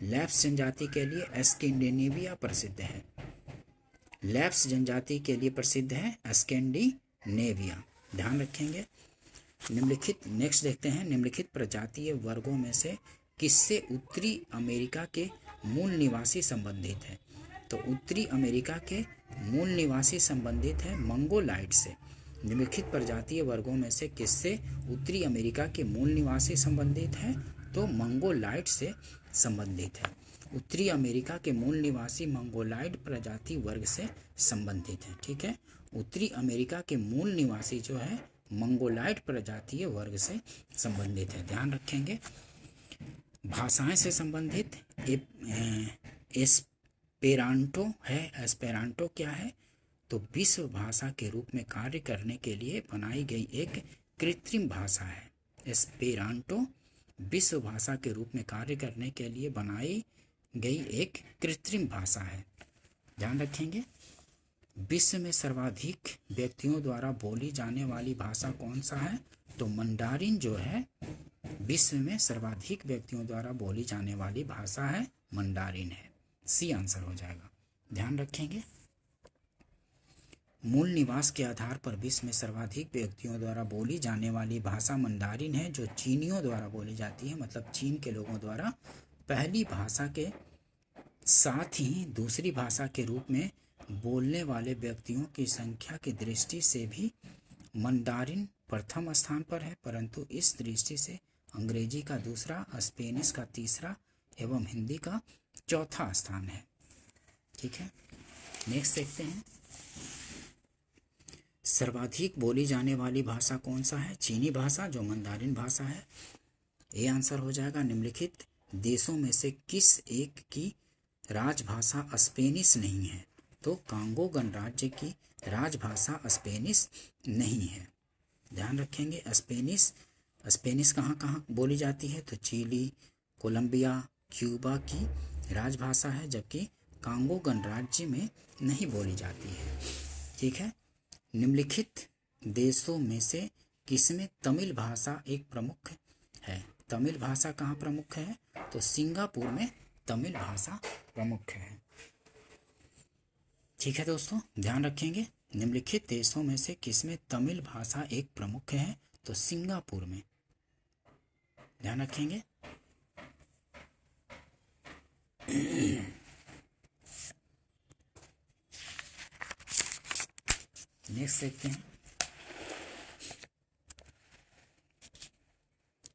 लैप्स जनजाति के लिए स्कैंडिनेविया प्रसिद्ध है। लैप्स जनजाति के लिए प्रसिद्ध है स्कैंडिनेविया, ध्यान रखेंगे। निम्नलिखित, नेक्स्ट देखते हैं, निम्नलिखित प्रजातीय वर्गों में से किससे उत्तरी अमेरिका के मूल निवासी संबंधित है? तो उत्तरी अमेरिका के मूल निवासी संबंधित है मंगोलाइड से। निम्नलिखित प्रजातीय वर्गों में से किससे उत्तरी अमेरिका के मूल निवासी संबंधित है? तो मंगोलाइड से संबंधित है। उत्तरी अमेरिका के मूल निवासी मंगोलाइड प्रजाति वर्ग से संबंधित है। ठीक है, उत्तरी अमेरिका के मूल निवासी जो है मंगोलाइड प्रजातीय वर्ग से संबंधित है, ध्यान रखेंगे। भाषाएं से संबंधित एस्पेरांटो है। एस्पेरांटो क्या है? तो विश्व भाषा के रूप में कार्य करने के लिए बनाई गई एक कृत्रिम भाषा है। एस्पेरांटो विश्व भाषा के रूप में कार्य करने के लिए बनाई गई एक कृत्रिम भाषा है, ध्यान रखेंगे। विश्व में सर्वाधिक व्यक्तियों द्वारा बोली जाने वाली भाषा कौन सा है? तो मंडारिन जो है विश्व में सर्वाधिक व्यक्तियों द्वारा बोली जाने वाली भाषा है मंडारिन है। सी आंसर हो जाएगा, ध्यान रखेंगे। मूल निवास के आधार पर विश्व में सर्वाधिक व्यक्तियों द्वारा बोली जाने वाली भाषा मंडारिन है, जो चीनियों द्वारा बोली जाती है, मतलब चीन के लोगों द्वारा पहली भाषा के साथ ही दूसरी भाषा के रूप में बोलने वाले व्यक्तियों की संख्या की दृष्टि से भी मंडारिन प्रथम स्थान पर है, परंतु इस दृष्टि से अंग्रेजी का दूसरा, स्पेनिश का तीसरा एवं हिंदी का चौथा स्थान है। ठीक है, नेक्स्ट देखते हैं, सर्वाधिक बोली जाने वाली भाषा कौन सा है? चीनी भाषा, जो मंडारिन भाषा है। ये आंसर हो जाएगा। निम्नलिखित देशों में से किस एक की राजभाषा स्पेनिश नहीं है? तो कांगो गणराज्य की राजभाषा स्पेनिश नहीं है, ध्यान रखेंगे। स्पेनिश कहाँ कहाँ बोली जाती है? तो चिली, कोलंबिया, क्यूबा की राजभाषा है, जबकि कांगो गणराज्य में नहीं बोली जाती है। ठीक है, निम्नलिखित देशों में से किसमें तमिल भाषा एक प्रमुख है? तमिल भाषा कहाँ प्रमुख है? तो सिंगापुर में तमिल भाषा प्रमुख है। ठीक है दोस्तों, ध्यान रखेंगे। निम्नलिखित देशों में से किसमें तमिल भाषा एक प्रमुख है? तो सिंगापुर में, ध्यान रखेंगे। नेक्स्ट देखते हैं,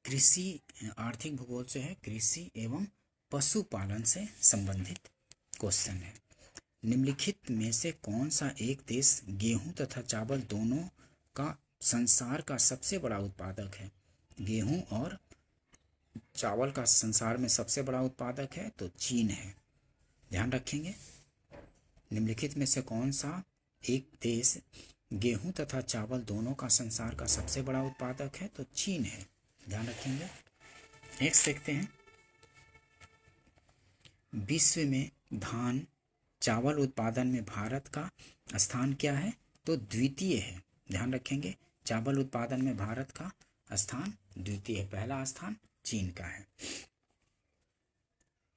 कृषि आर्थिक भूगोल से है, कृषि एवं पशुपालन से संबंधित क्वेश्चन है। निम्नलिखित में से कौन सा एक देश गेहूं तथा चावल दोनों का संसार का सबसे बड़ा उत्पादक है? गेहूं और चावल का संसार में सबसे बड़ा उत्पादक है? तो चीन है, ध्यान रखेंगे। निम्नलिखित में से कौन सा एक देश गेहूं तथा चावल दोनों का संसार का सबसे बड़ा उत्पादक है? तो चीन है, ध्यान रखेंगे। नेक्स्ट देखते हैं, विश्व में धान चावल उत्पादन में भारत का स्थान क्या है? तो द्वितीय है, ध्यान रखेंगे। चावल उत्पादन में भारत का स्थान द्वितीय, पहला स्थान चीन का है।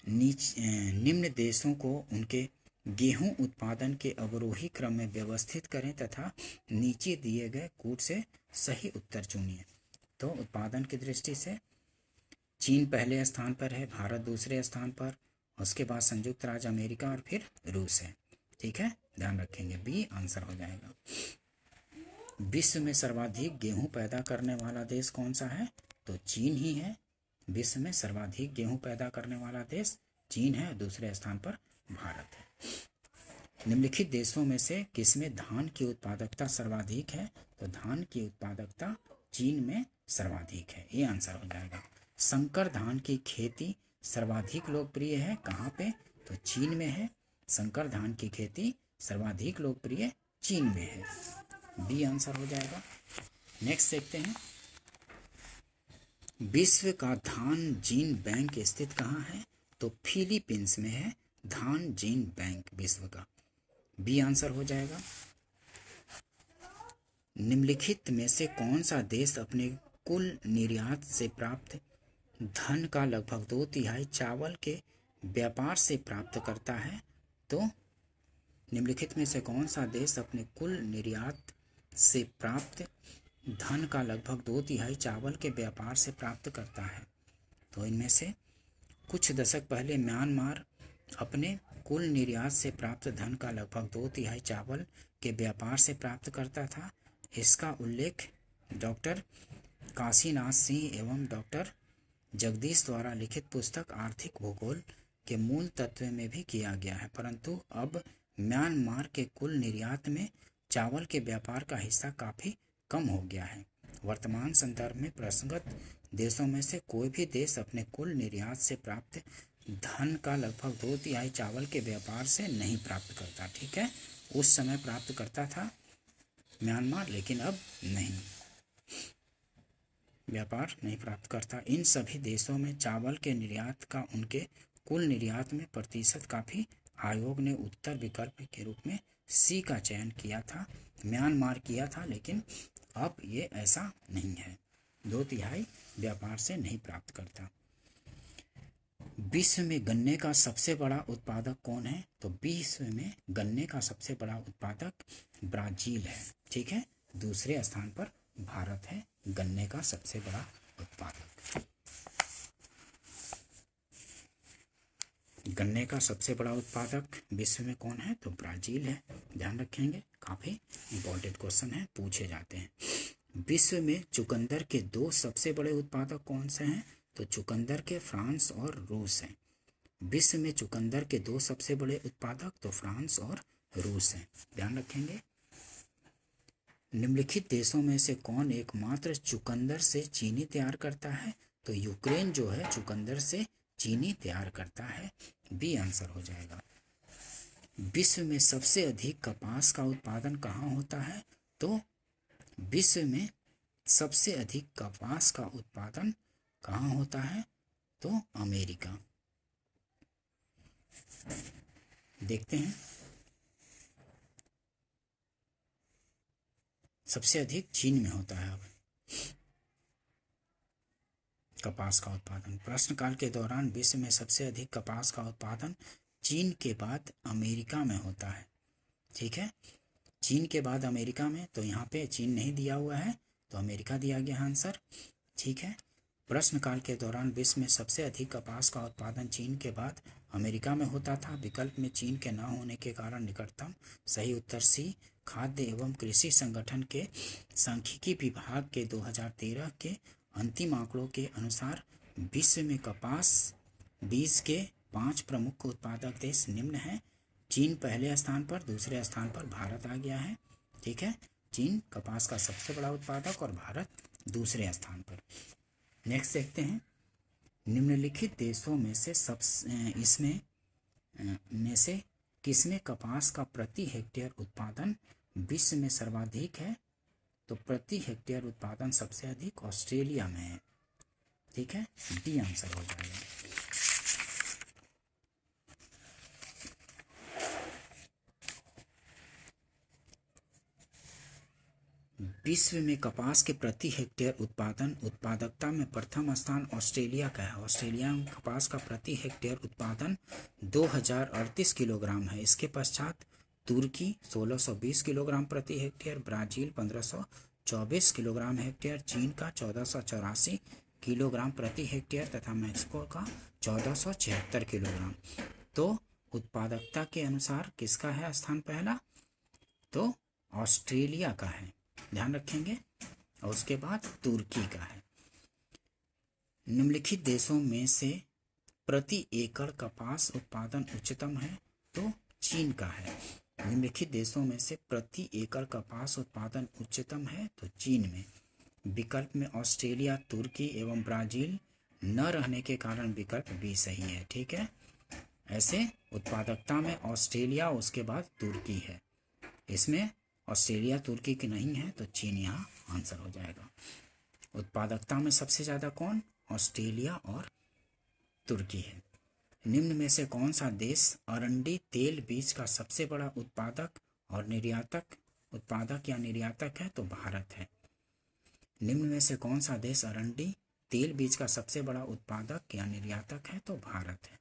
निम्न देशों को उनके गेहूं उत्पादन के अवरोही क्रम में व्यवस्थित करें तथा नीचे दिए गए कूट से सही उत्तर चुनिए। तो उत्पादन की दृष्टि से चीन पहले स्थान पर है, भारत दूसरे स्थान पर, उसके बाद संयुक्त राज्य अमेरिका और फिर रूस है। ठीक है, ध्यान रखेंगे, बी आंसर हो जाएगा। विश्व में सर्वाधिक गेहूं पैदा करने वाला देश कौन सा है? तो चीन ही है। विश्व में सर्वाधिक गेहूं पैदा करने वाला देश चीन है, दूसरे स्थान पर भारत है। निम्नलिखित देशों में से किसमें धान की उत्पादकता सर्वाधिक है? तो धान की उत्पादकता चीन में सर्वाधिक है, ये आंसर हो जाएगा। संकर धान की खेती सर्वाधिक लोकप्रिय है कहाँ पे? तो चीन में है। संकर धान की खेती सर्वाधिक लोकप्रिय चीन में है, बी आंसर हो जाएगा। नेक्स्ट देखते हैं, विश्व का धान जीन बैंक स्थित कहाँ है? तो फिलीपींस में है धान जीन बैंक विश्व का, बी आंसर हो जाएगा। निम्नलिखित में से कौन सा देश अपने कुल निर्यात से प्राप्त धन का लगभग 2/3 चावल के व्यापार से प्राप्त करता है? तो निम्नलिखित में से कौन सा देश अपने कुल निर्यात से प्राप्त धन का लगभग 2/3 चावल के व्यापार से प्राप्त करता है? तो इनमें से कुछ दशक पहले म्यांमार अपने कुल निर्यात से प्राप्त धन का लगभग 2/3 चावल के व्यापार से प्राप्त करता था। इसका उल्लेख डॉक्टर काशीनाथ सिंह एवं डॉक्टर जगदीश द्वारा लिखित पुस्तक आर्थिक भूगोल के मूल तत्व में भी किया गया है, परंतु अब म्यांमार के कुल निर्यात में चावल के व्यापार का हिस्सा काफ़ी कम हो गया है। वर्तमान संदर्भ में प्रसंगत देशों में से कोई भी देश अपने कुल निर्यात से प्राप्त धन का लगभग 2/3 चावल के व्यापार से नहीं प्राप्त करता। ठीक है, उस समय प्राप्त करता था म्यांमार, लेकिन अब नहीं, व्यापार नहीं प्राप्त करता। इन सभी देशों में चावल के निर्यात का उनके कुल निर्यात में प्रतिशत काफ़ी आयोग ने उत्तर विकल्प के रूप में सी का चयन किया था, म्यांमार किया था, लेकिन अब ये ऐसा नहीं है, 2/3 व्यापार से नहीं प्राप्त करता। विश्व में गन्ने का सबसे बड़ा उत्पादक कौन है? तो विश्व में गन्ने का सबसे बड़ा उत्पादक ब्राजील है। ठीक है, दूसरे स्थान पर भारत है गन्ने का सबसे बड़ा उत्पादक। गन्ने का सबसे बड़ा उत्पादक विश्व में कौन है? तो ब्राजील है, ध्यान रखेंगे, काफ़ी इंपॉर्टेंट क्वेश्चन है, पूछे जाते हैं। विश्व में चुकंदर के 2 सबसे बड़े उत्पादक कौन से हैं? तो चुकंदर के फ्रांस और रूस हैं। विश्व में चुकंदर के 2 सबसे बड़े उत्पादक तो फ्रांस और रूस हैं, ध्यान रखेंगे। निम्नलिखित देशों में से कौन एकमात्र चुकंदर से चीनी तैयार करता है? तो यूक्रेन जो है चुकंदर से चीनी तैयार करता है, बी आंसर हो जाएगा। विश्व में सबसे अधिक कपास का उत्पादन कहाँ होता है? तो विश्व में सबसे अधिक कपास का उत्पादन कहाँ होता है? तो अमेरिका। देखते हैं, सबसे अधिक चीन में होता है अब कपास का उत्पादन। प्रश्नकाल के दौरान विश्व में सबसे अधिक कपास का उत्पादन चीन के बाद अमेरिका में होता है। ठीक है, चीन के बाद अमेरिका में, तो यहाँ पे चीन नहीं दिया हुआ है तो अमेरिका दिया गया आंसर। ठीक है, प्रश्नकाल के दौरान विश्व में सबसे अधिक कपास का उत्पादन चीन के बाद अमेरिका में होता था। विकल्प में चीन के न होने के कारण निकटतम सही उत्तर सी। खाद्य एवं कृषि संगठन के सांख्यिकी विभाग के 2013 के अंतिम आंकड़ों के अनुसार विश्व में कपास बीज के 5 प्रमुख उत्पादक देश निम्न हैं। चीन पहले स्थान पर, दूसरे स्थान पर भारत आ गया है। ठीक है, चीन कपास का सबसे बड़ा उत्पादक और भारत दूसरे स्थान पर। नेक्स्ट देखते हैं, निम्नलिखित देशों में से में से किसमें कपास का प्रति हेक्टेयर उत्पादन विश्व में सर्वाधिक है? तो प्रति हेक्टेयर उत्पादन सबसे अधिक ऑस्ट्रेलिया में है। ठीक है, डी आंसर हो जाएगा। विश्व में कपास के प्रति हेक्टेयर उत्पादन उत्पादकता में प्रथम स्थान ऑस्ट्रेलिया का है। ऑस्ट्रेलिया में कपास का प्रति हेक्टेयर उत्पादन 2038 किलोग्राम है। इसके पश्चात तुर्की 1620 किलोग्राम प्रति हेक्टेयर, ब्राज़ील 1524 किलोग्राम हेक्टेयर, चीन का 1484 किलोग्राम प्रति हेक्टेयर तथा मैक्सिको का 1476 किलोग्राम। तो उत्पादकता के अनुसार किसका है स्थान पहला? तो ऑस्ट्रेलिया का है, ध्यान रखेंगे। और उसके बाद तुर्की का है। निम्नलिखित देशों में से प्रति एकड़ कपास उत्पादन उच्चतम है, तो चीन का है। निम्नलिखित देशों में से प्रति एकड़ कपास उत्पादन उच्चतम है, तो चीन में। विकल्प में ऑस्ट्रेलिया, तुर्की एवं ब्राज़ील न रहने के कारण विकल्प बी सही है। ठीक है, ऐसे उत्पादकता में ऑस्ट्रेलिया उसके बाद तुर्की है। इसमें ऑस्ट्रेलिया तुर्की की नहीं है, तो चीन यहाँ आंसर हो जाएगा। उत्पादकता में सबसे ज़्यादा कौन? ऑस्ट्रेलिया और तुर्की है। निम्न में से कौन सा देश अरंडी तेल बीज का सबसे बड़ा उत्पादक और उत्पादक या निर्यातक है? तो भारत है। निम्न में से कौन सा देश अरंडी तेल बीज का सबसे बड़ा उत्पादक या निर्यातक है? तो भारत है।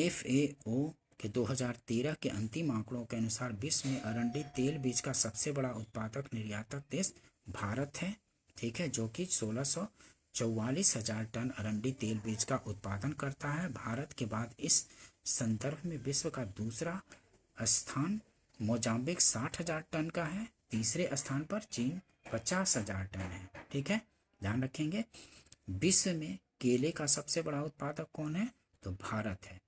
FAO के 2013 के अंतिम आंकड़ों के अनुसार विश्व में अरंडी तेल बीज का सबसे बड़ा उत्पादक निर्यातक देश भारत है। ठीक है, जो कि 1644,000 टन अरंडी तेल बीज का उत्पादन करता है। भारत के बाद इस संदर्भ में विश्व का दूसरा स्थान मोजाम्बिक 60,000 टन का है। तीसरे स्थान पर चीन 50,000 टन है। ठीक है, ध्यान रखेंगे। विश्व में केले का सबसे बड़ा उत्पादक कौन है? तो भारत है।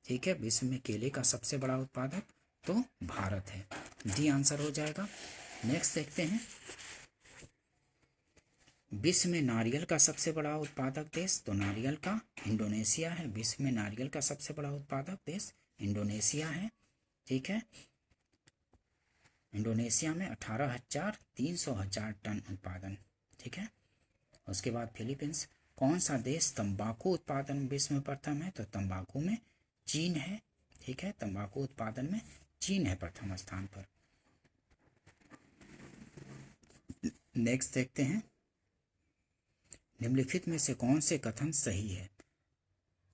ठीक है, विश्व में केले का सबसे बड़ा उत्पादक तो भारत है। डी आंसर हो जाएगा। नेक्स्ट देखते हैं, विश्व में नारियल का सबसे बड़ा उत्पादक देश? तो नारियल का इंडोनेशिया है। विश्व में नारियल का सबसे बड़ा उत्पादक देश इंडोनेशिया है। ठीक है, इंडोनेशिया में 18,300 टन उत्पादन। ठीक है, उसके बाद फिलीपींस। कौन सा देश तंबाकू उत्पादन विश्व में प्रथम है? तो तंबाकू में चीन है। ठीक है, तंबाकू उत्पादन में चीन है प्रथम स्थान पर। नेक्स्ट देखते हैं, निम्नलिखित में से कौन से कथन सही है?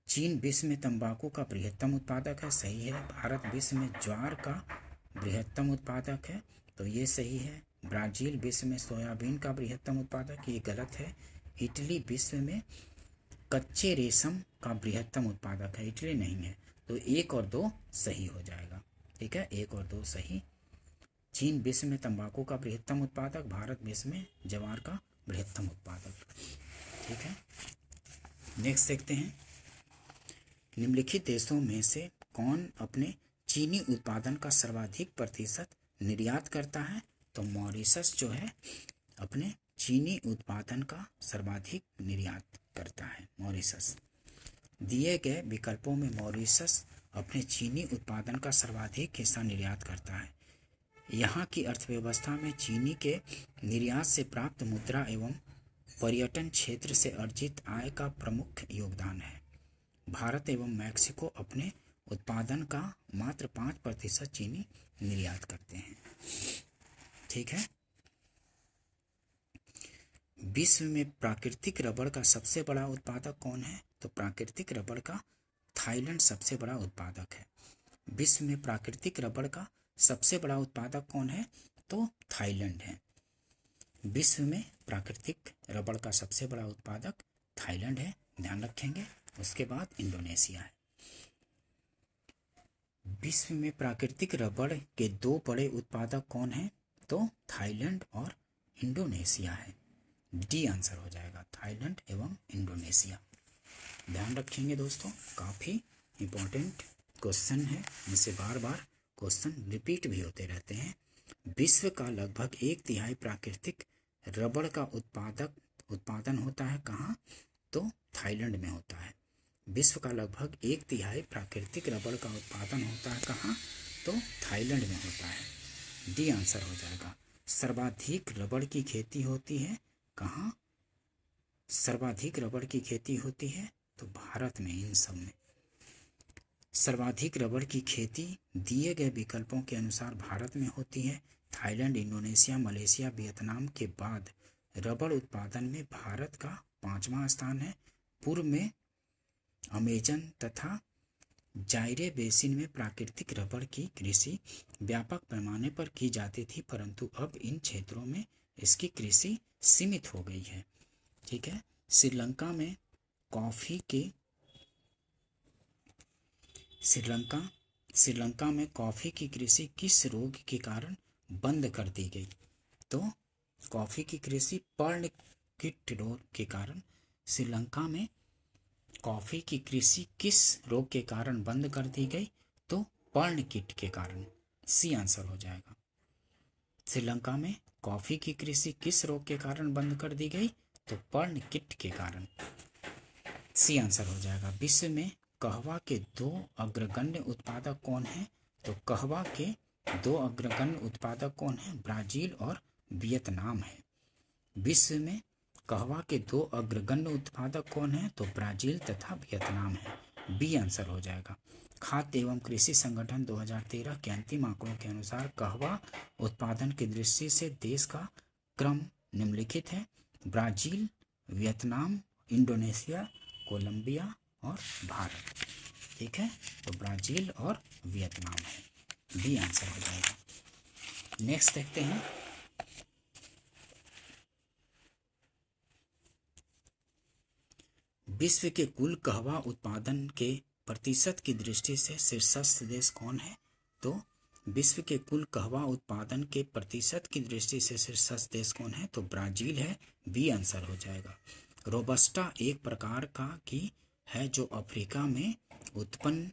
चीन विश्व में तंबाकू का बृहत्तम उत्पादक है, सही है। भारत विश्व में ज्वार का बृहत्तम उत्पादक है, तो ये सही है। ब्राज़ील विश्व में सोयाबीन का बृहत्तम उत्पादक, ये गलत है। इटली विश्व में कच्चे रेशम का बृहत्तम उत्पादक है, इटली नहीं है। तो 1 और 2 सही हो जाएगा। ठीक है, 1 और 2 सही। चीन विश्व में तंबाकू का बृहत्तम उत्पादक, भारत विश्व में ज्वार का बृहत्तम उत्पादक। ठीक है, नेक्स्ट देखते हैं, निम्नलिखित देशों में से कौन अपने चीनी उत्पादन का सर्वाधिक प्रतिशत निर्यात करता है? तो मॉरिशस जो है अपने चीनी उत्पादन का सर्वाधिक निर्यात करता है, मॉरिशस। दिए गए विकल्पों में मॉरिशस अपने चीनी उत्पादन का सर्वाधिक हिस्सा निर्यात करता है। यहाँ की अर्थव्यवस्था में चीनी के निर्यात से प्राप्त मुद्रा एवं पर्यटन क्षेत्र से अर्जित आय का प्रमुख योगदान है। भारत एवं मैक्सिको अपने उत्पादन का मात्र 5% चीनी निर्यात करते हैं। ठीक है, विश्व में प्राकृतिक रबड़ का सबसे बड़ा उत्पादक कौन है? तो प्राकृतिक रबड़ का थाईलैंड सबसे बड़ा उत्पादक है। विश्व में प्राकृतिक रबड़ का सबसे बड़ा उत्पादक कौन है? तो थाईलैंड है। विश्व में प्राकृतिक रबड़ का सबसे बड़ा उत्पादक थाईलैंड है, ध्यान रखेंगे। उसके बाद इंडोनेशिया है। विश्व में प्राकृतिक रबड़ के 2 बड़े उत्पादक कौन हैं? तो थाईलैंड और इंडोनेशिया है। डी आंसर हो जाएगा, थाईलैंड एवं इंडोनेशिया। ध्यान रखेंगे दोस्तों, काफ़ी इम्पोर्टेंट क्वेश्चन है, इनसे बार बार क्वेश्चन रिपीट भी होते रहते हैं। विश्व का लगभग 1/3 प्राकृतिक रबड़ का उत्पादन होता है कहाँ? तो थाईलैंड में होता है। विश्व का लगभग 1/3 प्राकृतिक रबड़ का उत्पादन होता है कहाँ? तो थाईलैंड में होता है। डी आंसर हो जाएगा। सर्वाधिक रबड़ की खेती होती है कहाँ? सर्वाधिक रबड़ की खेती होती है तो भारत में। इन सब में सर्वाधिक रबड़ की खेती दिए गए विकल्पों के अनुसार भारत में होती है। थाईलैंड, इंडोनेशिया, मलेशिया, वियतनाम के बाद रबड़ उत्पादन में भारत का 5वां स्थान है। पूर्व में अमेजन तथा जायरे बेसिन में प्राकृतिक रबड़ की कृषि व्यापक पैमाने पर की जाती थी, परंतु अब इन क्षेत्रों में इसकी कृषि सीमित हो गई है। ठीक है। श्रीलंका में कॉफ़ी की कृषि किस रोग के कारण बंद कर दी गई? तो कॉफ़ी की कृषि पर्ण कीट रोग के कारण श्रीलंका में कॉफ़ी की कृषि किस रोग के कारण बंद कर दी गई? तो पर्ण कीट के कारण। सी आंसर हो जाएगा। श्रीलंका में कॉफ़ी की कृषि किस रोग के कारण बंद कर दी गई? तो पर्ण कीट के कारण। सी आंसर हो जाएगा। विश्व में कहवा के 2 अग्रगण्य उत्पादक कौन हैं? तो कहवा के 2 अग्रगण्य उत्पादक कौन हैं? ब्राजील और वियतनाम है। विश्व में कहवा के 2 अग्रगण्य उत्पादक कौन हैं? तो ब्राजील तथा वियतनाम है। बी आंसर हो जाएगा। खाद्य एवं कृषि संगठन 2013 के अंतिम आंकड़ों के अनुसार कहवा उत्पादन की दृष्टि से देश का क्रम निम्नलिखित है: ब्राजील, वियतनाम, इंडोनेशिया, कोलंबिया और भारत। ठीक है, तो ब्राजील और वियतनाम है। बी आंसर हो जाएगा। नेक्स्ट देखते हैं। विश्व के कुल कहवा उत्पादन के प्रतिशत की दृष्टि से शीर्षस्थ देश कौन है? तो विश्व के कुल कहवा उत्पादन के प्रतिशत की दृष्टि से शीर्षस्थ देश कौन है? तो ब्राजील है। बी आंसर हो जाएगा। रोबस्टा एक प्रकार का की है जो अफ्रीका में उत्पन्न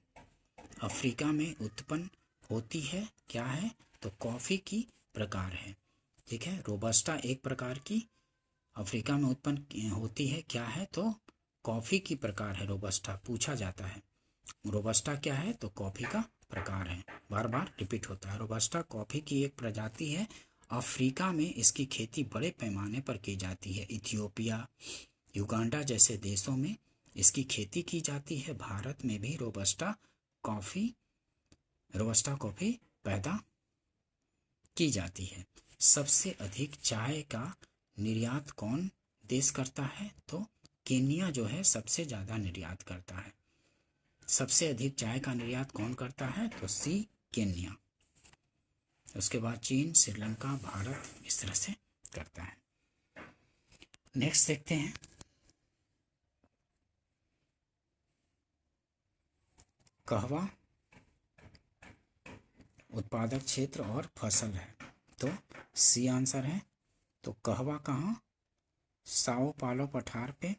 होती है। क्या है? तो कॉफी की प्रकार है। ठीक है, रोबस्टा एक प्रकार की अफ्रीका में उत्पन्न होती है। क्या है? तो कॉफी की प्रकार है रोबस्टा। पूछा जाता है रोबस्टा क्या है? तो कॉफी का प्रकार है। बार बार रिपीट होता है। रोबस्टा कॉफी की एक प्रजाति है। अफ्रीका में इसकी खेती बड़े पैमाने पर की जाती है। इथियोपिया, युगांडा जैसे देशों में इसकी खेती की जाती है। भारत में भी रोबस्टा कॉफी पैदा की जाती है। सबसे अधिक चाय का निर्यात कौन देश करता है? तो केन्या जो है सबसे ज़्यादा निर्यात करता है। सबसे अधिक चाय का निर्यात कौन करता है? तो सी, केन्या। उसके बाद चीन, श्रीलंका, भारत इस तरह से करता है। नेक्स्ट देखते हैं। कहवा उत्पादक क्षेत्र और फसल है। तो सी आंसर है। तो कहवा कहाँ? साओ पालो पठार पे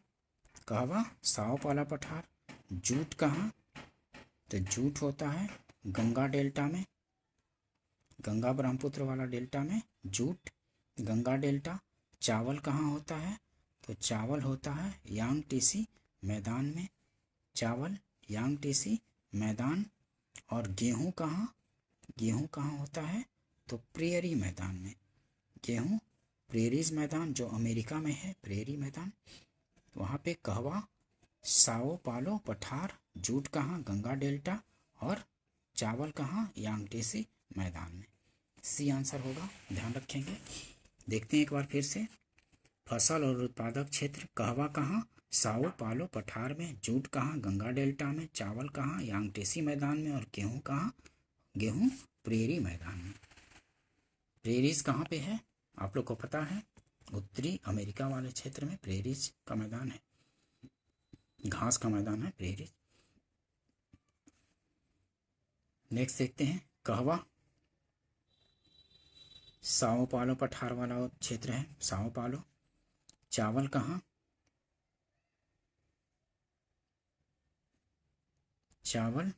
कहवा, साओ पालो पठार। जूट कहाँ? तो जूट होता है गंगा डेल्टा में, गंगा ब्रह्मपुत्र वाला डेल्टा में जूट, गंगा डेल्टा। चावल कहाँ होता है? तो चावल होता है यांग टीसी मैदान में, चावल यांग टीसी मैदान। और गेहूँ कहाँ होता है? तो प्रेयरी मैदान में। गेहूँ प्रेरीज मैदान जो अमेरिका में है, प्रेयरी मैदान, वहाँ पे कहवा, साओ पालो पठार। जूट कहाँ? गंगा डेल्टा। और चावल कहाँ? यांगटीसी मैदान में। सी आंसर होगा, ध्यान रखेंगे। देखते हैं एक बार फिर से। फसल और उत्पादक क्षेत्र कहवा कहाँ? साओ पालो पठार में। जूट कहाँ? गंगा डेल्टा में। चावल कहाँ? यांगटीसी मैदान में। और गेहूँ कहाँ? गेहूँ प्रेरी मैदान में। प्रेरीज कहाँ पे है? आप लोग को पता है, उत्तरी अमेरिका वाले क्षेत्र में प्रेरीज का मैदान है, घास का मैदान है प्रेरीज। नेक्स्ट देखते हैं। कहवा साओ पालो पठार वाला क्षेत्र है, साओ पालो। चावल कहाँ? चावल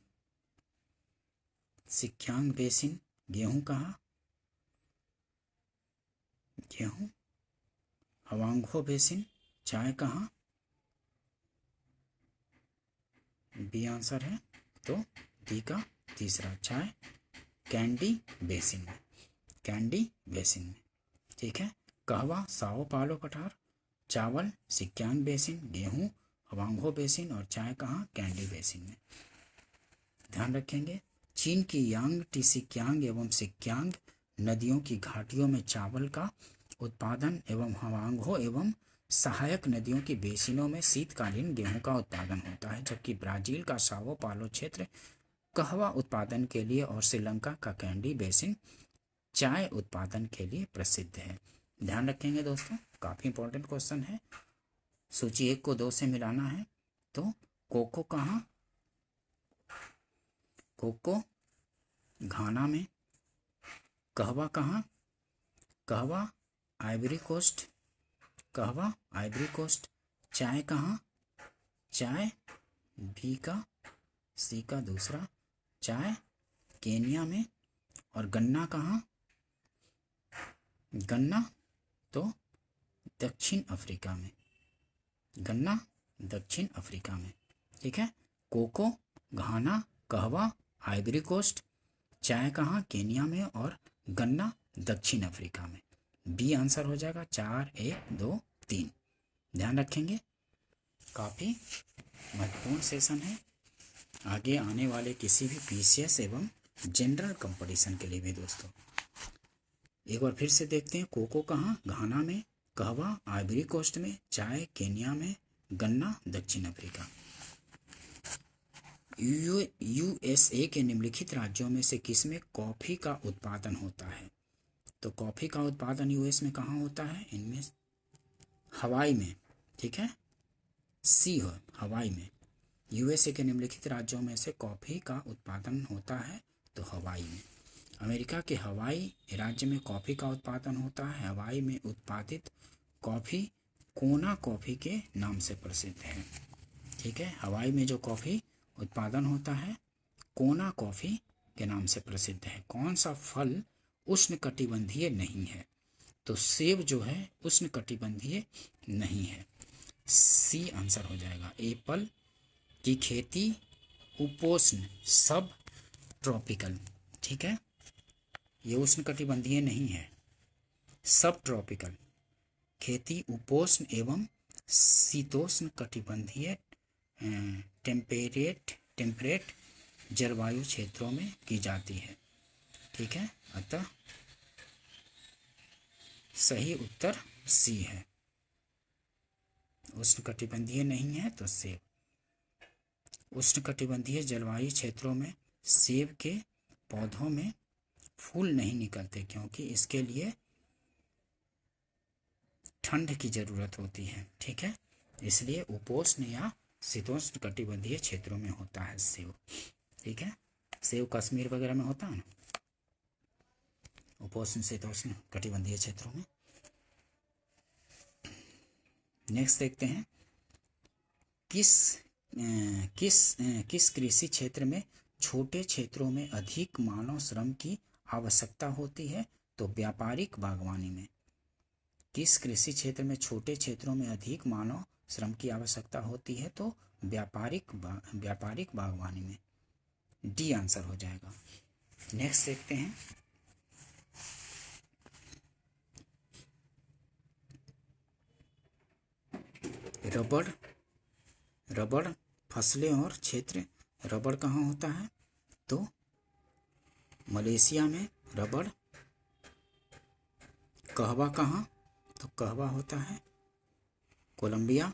सिक्यांग बेसिन। गेहूं कहाँ? गेहूं हवांगो बेसिन। चाय कहाँ? बी आंसर है। तो डी का तीसरा, चाय कैंडी बेसिन में, कैंडी बेसिन में। ठीक है, कहवा साओ पालो पठार, चावल सिक्यांग बेसिन, गेहूं हवांगो बेसिन और चाय कहाँ? कैंडी बेसिन में। ध्यान रखेंगे। चीन की यांग टीसिक्यांग एवं सिक्यांग नदियों की घाटियों में चावल का उत्पादन एवं हवांगों एवं सहायक नदियों की बेसिनों में शीतकालीन गेहूं का उत्पादन होता है, जबकि ब्राजील का साओ पालो क्षेत्र कहवा उत्पादन के लिए और श्रीलंका का कैंडी बेसिन चाय उत्पादन के लिए प्रसिद्ध है। ध्यान रखेंगे दोस्तों, काफ़ी इंपॉर्टेंट क्वेश्चन है। सूची 1 को 2 से मिलाना है। तो कोको कहाँ? कोको घाना में। कहवा कहाँ? कहवा आइवरी कोस्ट। कहवा आइवरी कोस्ट। चाय कहाँ? चाय बी का सी का दूसरा, चाय केन्या में। और गन्ना कहाँ? गन्ना तो दक्षिण अफ्रीका में। गन्ना दक्षिण अफ्रीका में। ठीक है, कोको घाना, कहवा आइवरी कोस्ट, चाय कहाँ? केन्या में, और गन्ना दक्षिण अफ्रीका में। बी आंसर हो जाएगा। 4 1 2 3। ध्यान रखेंगे, काफ़ी महत्वपूर्ण सेशन है। आगे आने वाले किसी भी पीसीएस एवं जनरल कंपटीशन के लिए भी दोस्तों। एक बार फिर से देखते हैं। कोको कहाँ? घाना में। कहवा आइवरी कोस्ट में। चाय केन्या में। गन्ना दक्षिण अफ्रीका। यूएसए के निम्नलिखित राज्यों में से किसमें कॉफ़ी का उत्पादन होता है? तो कॉफ़ी का उत्पादन यूएस में कहाँ होता है? इनमें हवाई में। ठीक है, सी हो हवाई में। यूएसए के निम्नलिखित राज्यों में से कॉफ़ी का उत्पादन होता है तो हवाई में। अमेरिका के हवाई राज्य में कॉफ़ी का उत्पादन होता है। हवाई में उत्पादित कॉफ़ी कोना कॉफ़ी के नाम से प्रसिद्ध है। ठीक है, हवाई में जो कॉफ़ी उत्पादन होता है कोना कॉफ़ी के नाम से प्रसिद्ध है। कौन सा फल उष्णकटिबंधीय नहीं है? तो सेब जो है उष्णकटिबंधीय नहीं है। सी आंसर हो जाएगा। एप्पल की खेती उपोष्ण सब ट्रॉपिकल। ठीक है, ये उष्णकटिबंधीय नहीं है, सब ट्रॉपिकल खेती उपोष्ण एवं शीतोष्ण कटिबंधीय टेम्परेट जलवायु क्षेत्रों में की जाती है। ठीक है, अतः सही उत्तर सी है। उष्णकटिबंधीय नहीं है तो सेब। उष्णकटिबंधीय जलवायु क्षेत्रों में सेब के पौधों में फूल नहीं निकलते, क्योंकि इसके लिए ठंड की ज़रूरत होती है। ठीक है, इसलिए उपोष्ण या शीतोष्ण कटिबंधीय क्षेत्रों में होता है सेब। ठीक है, सेब कश्मीर वगैरह में होता है ना, उपोष्ण शीतोष्ण कटिबंधीय क्षेत्रों में। नेक्स्ट देखते हैं, किस कृषि क्षेत्र में छोटे क्षेत्रों में अधिक मानव श्रम की आवश्यकता होती है? तो व्यापारिक बागवानी में। किस कृषि क्षेत्र में छोटे क्षेत्रों में अधिक मानव श्रम की आवश्यकता होती है? तो व्यापारिक बागवानी में। डी आंसर हो जाएगा। नेक्स्ट देखते हैं, रबड़ फसलें और क्षेत्र। रबड़ कहाँ होता है? तो मलेशिया में रबड़। कहवा कहाँ? तो कहवा होता है कोलंबिया।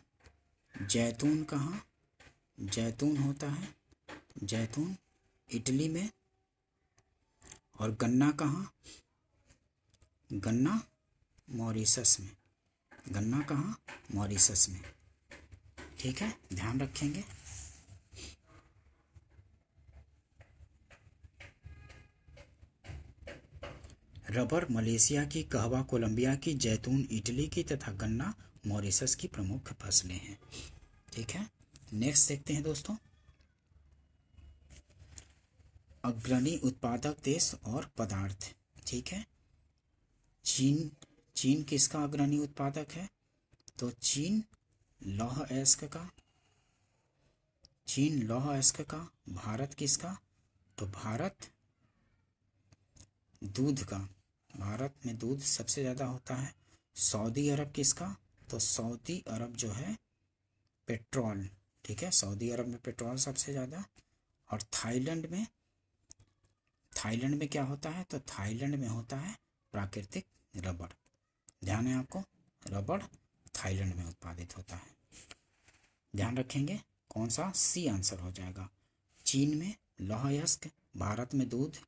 जैतून कहाँ? जैतून होता है जैतून इटली में। और गन्ना कहाँ? गन्ना मॉरिशस में। गन्ना कहाँ? मॉरिशस में। ठीक है, ध्यान रखेंगे। रबर मलेशिया की, कहवा कोलंबिया की, जैतून इटली की तथा गन्ना मॉरिशस की प्रमुख फसलें हैं। ठीक है, नेक्स्ट देखते हैं दोस्तों, अग्रणी उत्पादक देश और पदार्थ। ठीक है, चीन किसका अग्रणी उत्पादक है? तो चीन लौह अयस्क का। चीन लौह अयस्क का। भारत किसका? तो भारत दूध का। भारत में दूध सबसे ज़्यादा होता है। सऊदी अरब किसका? तो सऊदी अरब जो है पेट्रोल। ठीक है, सऊदी अरब में पेट्रोल सबसे ज़्यादा। और थाईलैंड में क्या होता है, तो थाईलैंड में होता है प्राकृतिक रबड़। ध्यान है आपको, रबड़ थाईलैंड में उत्पादित होता है। ध्यान रखेंगे कौन सा, सी आंसर हो जाएगा। चीन में लौह अयस्क, भारत में दूध,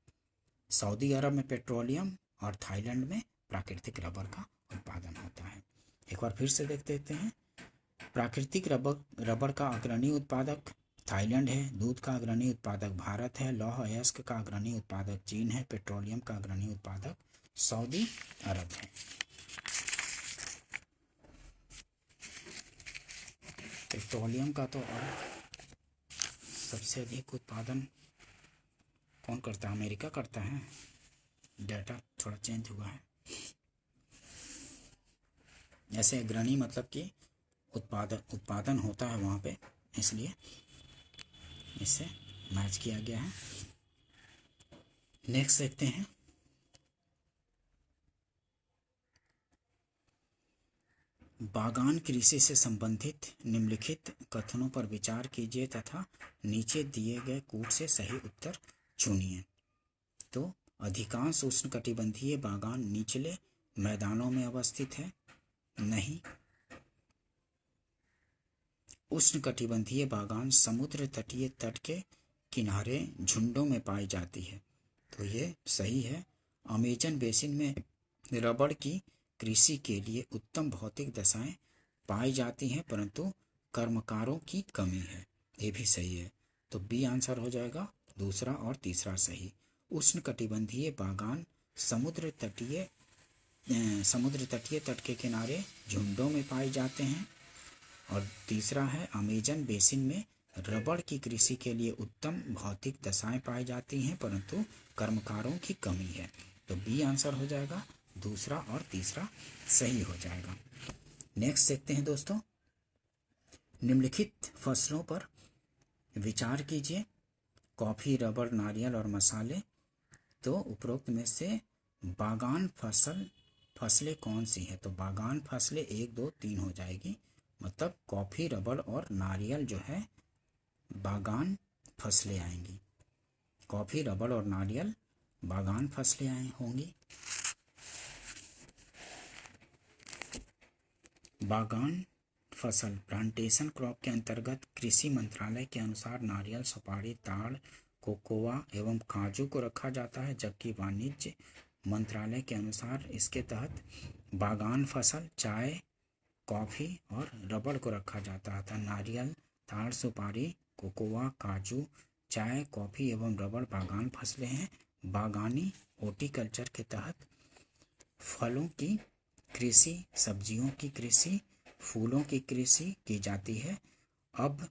सऊदी अरब में पेट्रोलियम और थाईलैंड में प्राकृतिक रबर का उत्पादन होता है। एक बार फिर से देख देते हैं। प्राकृतिक रबर का अग्रणी उत्पादक थाईलैंड है, दूध का अग्रणी उत्पादक भारत है, लौह अयस्क का अग्रणी उत्पादक चीन है, पेट्रोलियम का अग्रणी उत्पादक सऊदी अरब है। पेट्रोलियम का तो और सबसे अधिक उत्पादन कौन करता है, अमेरिका करता है। डाटा थोड़ा चेंज हुआ है। ऐसे अग्रणी मतलब कि उत्पादन होता है वहाँ पे, इसलिए इससे मैच किया गया है। नेक्स्ट देखते हैं। बागान कृषि से संबंधित निम्नलिखित कथनों पर विचार कीजिए तथा नीचे दिए गए कूट से सही उत्तर चुनिए। तो अधिकांश उष्णकटिबंधीय बागान निचले मैदानों में अवस्थित है। नहीं। उष्णकटिबंधीय बागान समुद्र तटीय तट के किनारे झुंडों में पाई जाती है, तो ये सही है। अमेजन बेसिन में रबड़ की कृषि के लिए उत्तम भौतिक दशाएं पाई जाती हैं, परंतु कर्मकारों की कमी है, ये भी सही है। तो बी आंसर हो जाएगा, दूसरा और तीसरा सही। उष्णकटिबंधीय बागान समुद्र तटीय तट के किनारे झुंडों में पाए जाते हैं। और तीसरा है अमेजन बेसिन में रबड़ की कृषि के लिए उत्तम भौतिक दशाएं पाई जाती हैं, परंतु कर्मकारों की कमी है। तो बी आंसर हो जाएगा, दूसरा और तीसरा सही हो जाएगा। नेक्स्ट देखते हैं दोस्तों। निम्नलिखित फसलों पर विचार कीजिए। कॉफी, रबड़, नारियल और मसाले। तो उपरोक्त में से बागान फसलें कौन सी हैं? तो बागान फसलें 1, 2, 3 हो जाएगी। मतलब कॉफी, रबड़ और नारियल जो है बागान फसलें आएंगी। कॉफी, रबड़ और नारियल बागान फसलें होंगी। बागान फसल प्लांटेशन क्रॉप के अंतर्गत कृषि मंत्रालय के अनुसार नारियल, सुपारी, ताड़, कोकोआ एवं काजू को रखा जाता है, जबकि वाणिज्य मंत्रालय के अनुसार इसके तहत बागान फसल चाय, कॉफ़ी और रबड़ को रखा जाता था। नारियल, ताड़, सुपारी, कोकोआ, काजू, चाय, कॉफ़ी एवं रबड़ बागान फसलें हैं। बागानी हॉर्टिकल्चर के तहत फलों की कृषि, सब्जियों की कृषि, फूलों की कृषि की जाती है। अब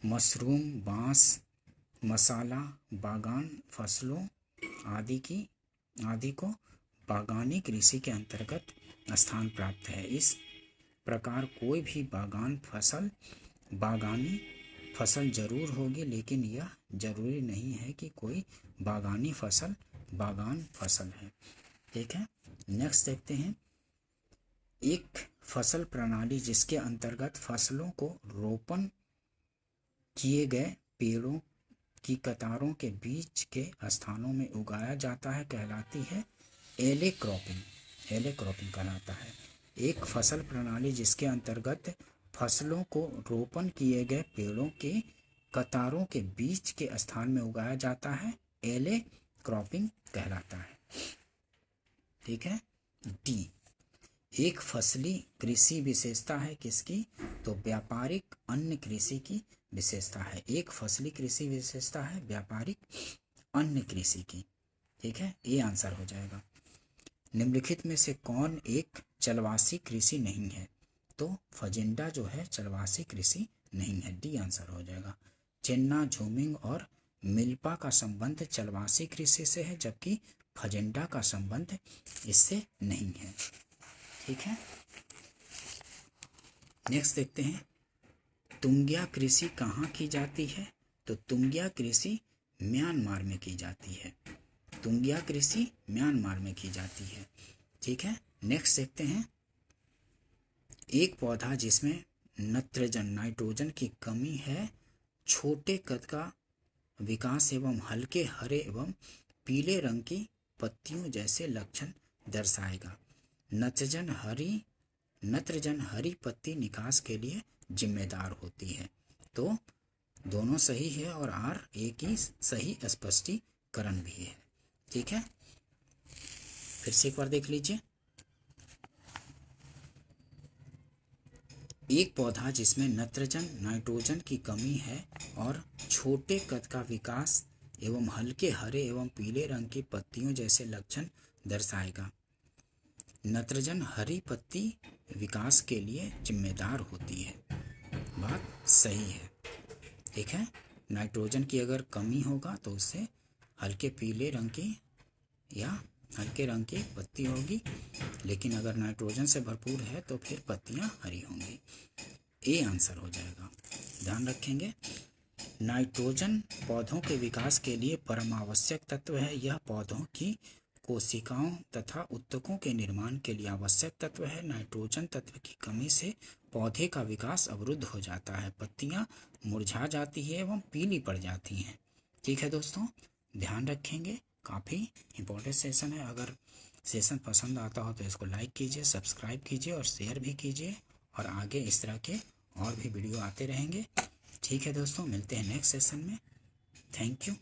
मशरूम, बांस, मसाला बागान फसलों आदि को बागानी कृषि के अंतर्गत स्थान प्राप्त है। इस प्रकार कोई भी बागानी फसल जरूर होगी, लेकिन यह जरूरी नहीं है कि कोई बागानी फसल बागान फसल है। ठीक है। नेक्स्ट देखते हैं। एक फसल प्रणाली जिसके अंतर्गत फसलों को रोपण किए गए पेड़ों की कतारों के बीच के स्थानों में उगाया जाता है कहलाती है एले क्रॉपिंग। एले क्रॉपिंग कहलाता है। एक फसल प्रणाली जिसके अंतर्गत फसलों को रोपण किए गए पेड़ों के कतारों के बीच के स्थान में उगाया जाता है एले क्रॉपिंग कहलाता है। ठीक है। डी, एक फसली कृषि विशेषता है किसकी? तो व्यापारिक अन्य कृषि की विशेषता है। एक फसली कृषि विशेषता है व्यापारिक अन्य कृषि की। ठीक है, ये आंसर हो जाएगा। निम्नलिखित में से कौन एक चलवासी कृषि नहीं है? तो फजेंडा जो है चलवासी कृषि नहीं है, डी आंसर हो जाएगा। चेन्ना, झूमिंग और मिल्पा का संबंध चलवासी कृषि से है, जबकि फजेंडा का संबंध इससे नहीं है। ठीक है। नेक्स्ट देखते हैं। तुंगिया कृषि कहाँ की जाती है? तो तुंगिया कृषि म्यांमार में की जाती है। तुंगिया कृषि म्यांमार में की जाती है। ठीक है। नेक्स्ट देखते हैं। एक पौधा जिसमें नाइट्रोजन की कमी है, छोटे कद का विकास एवं हल्के हरे एवं पीले रंग की पत्तियों जैसे लक्षण दर्शाएगा। नत्रजन हरी पत्ती निकास के लिए जिम्मेदार होती है। तो दोनों सही है और आर एक ही सही स्पष्टीकरण भी है। ठीक है, फिर से एक बार देख लीजिए। एक पौधा जिसमें नाइट्रोजन की कमी है और छोटे कद का विकास एवं हल्के हरे एवं पीले रंग की पत्तियों जैसे लक्षण दर्शाएगा। नत्रजन हरी पत्ती विकास के लिए जिम्मेदार होती है। बात सही है। ठीक है, नाइट्रोजन की अगर कमी होगा तो उससे हल्के पीले रंग की या हल्के रंग की पत्ती होगी, लेकिन अगर नाइट्रोजन से भरपूर है तो फिर पत्तियां हरी होंगी। ए आंसर हो जाएगा, ध्यान रखेंगे। नाइट्रोजन पौधों के विकास के लिए परम आवश्यक तत्व है। यह पौधों की कोशिकाओं तथा उत्तकों के निर्माण के लिए आवश्यक तत्व है। नाइट्रोजन तत्व की कमी से पौधे का विकास अवरुद्ध हो जाता है, पत्तियां मुरझा जाती है एवं पीली पड़ जाती हैं। ठीक है दोस्तों, ध्यान रखेंगे, काफ़ी इम्पोर्टेंट सेशन है। अगर सेशन पसंद आता हो तो इसको लाइक कीजिए, सब्सक्राइब कीजिए और शेयर भी कीजिए, और आगे इस तरह के और भी वीडियो आते रहेंगे। ठीक है दोस्तों, मिलते हैं नेक्स्ट सेशन में। Thank you.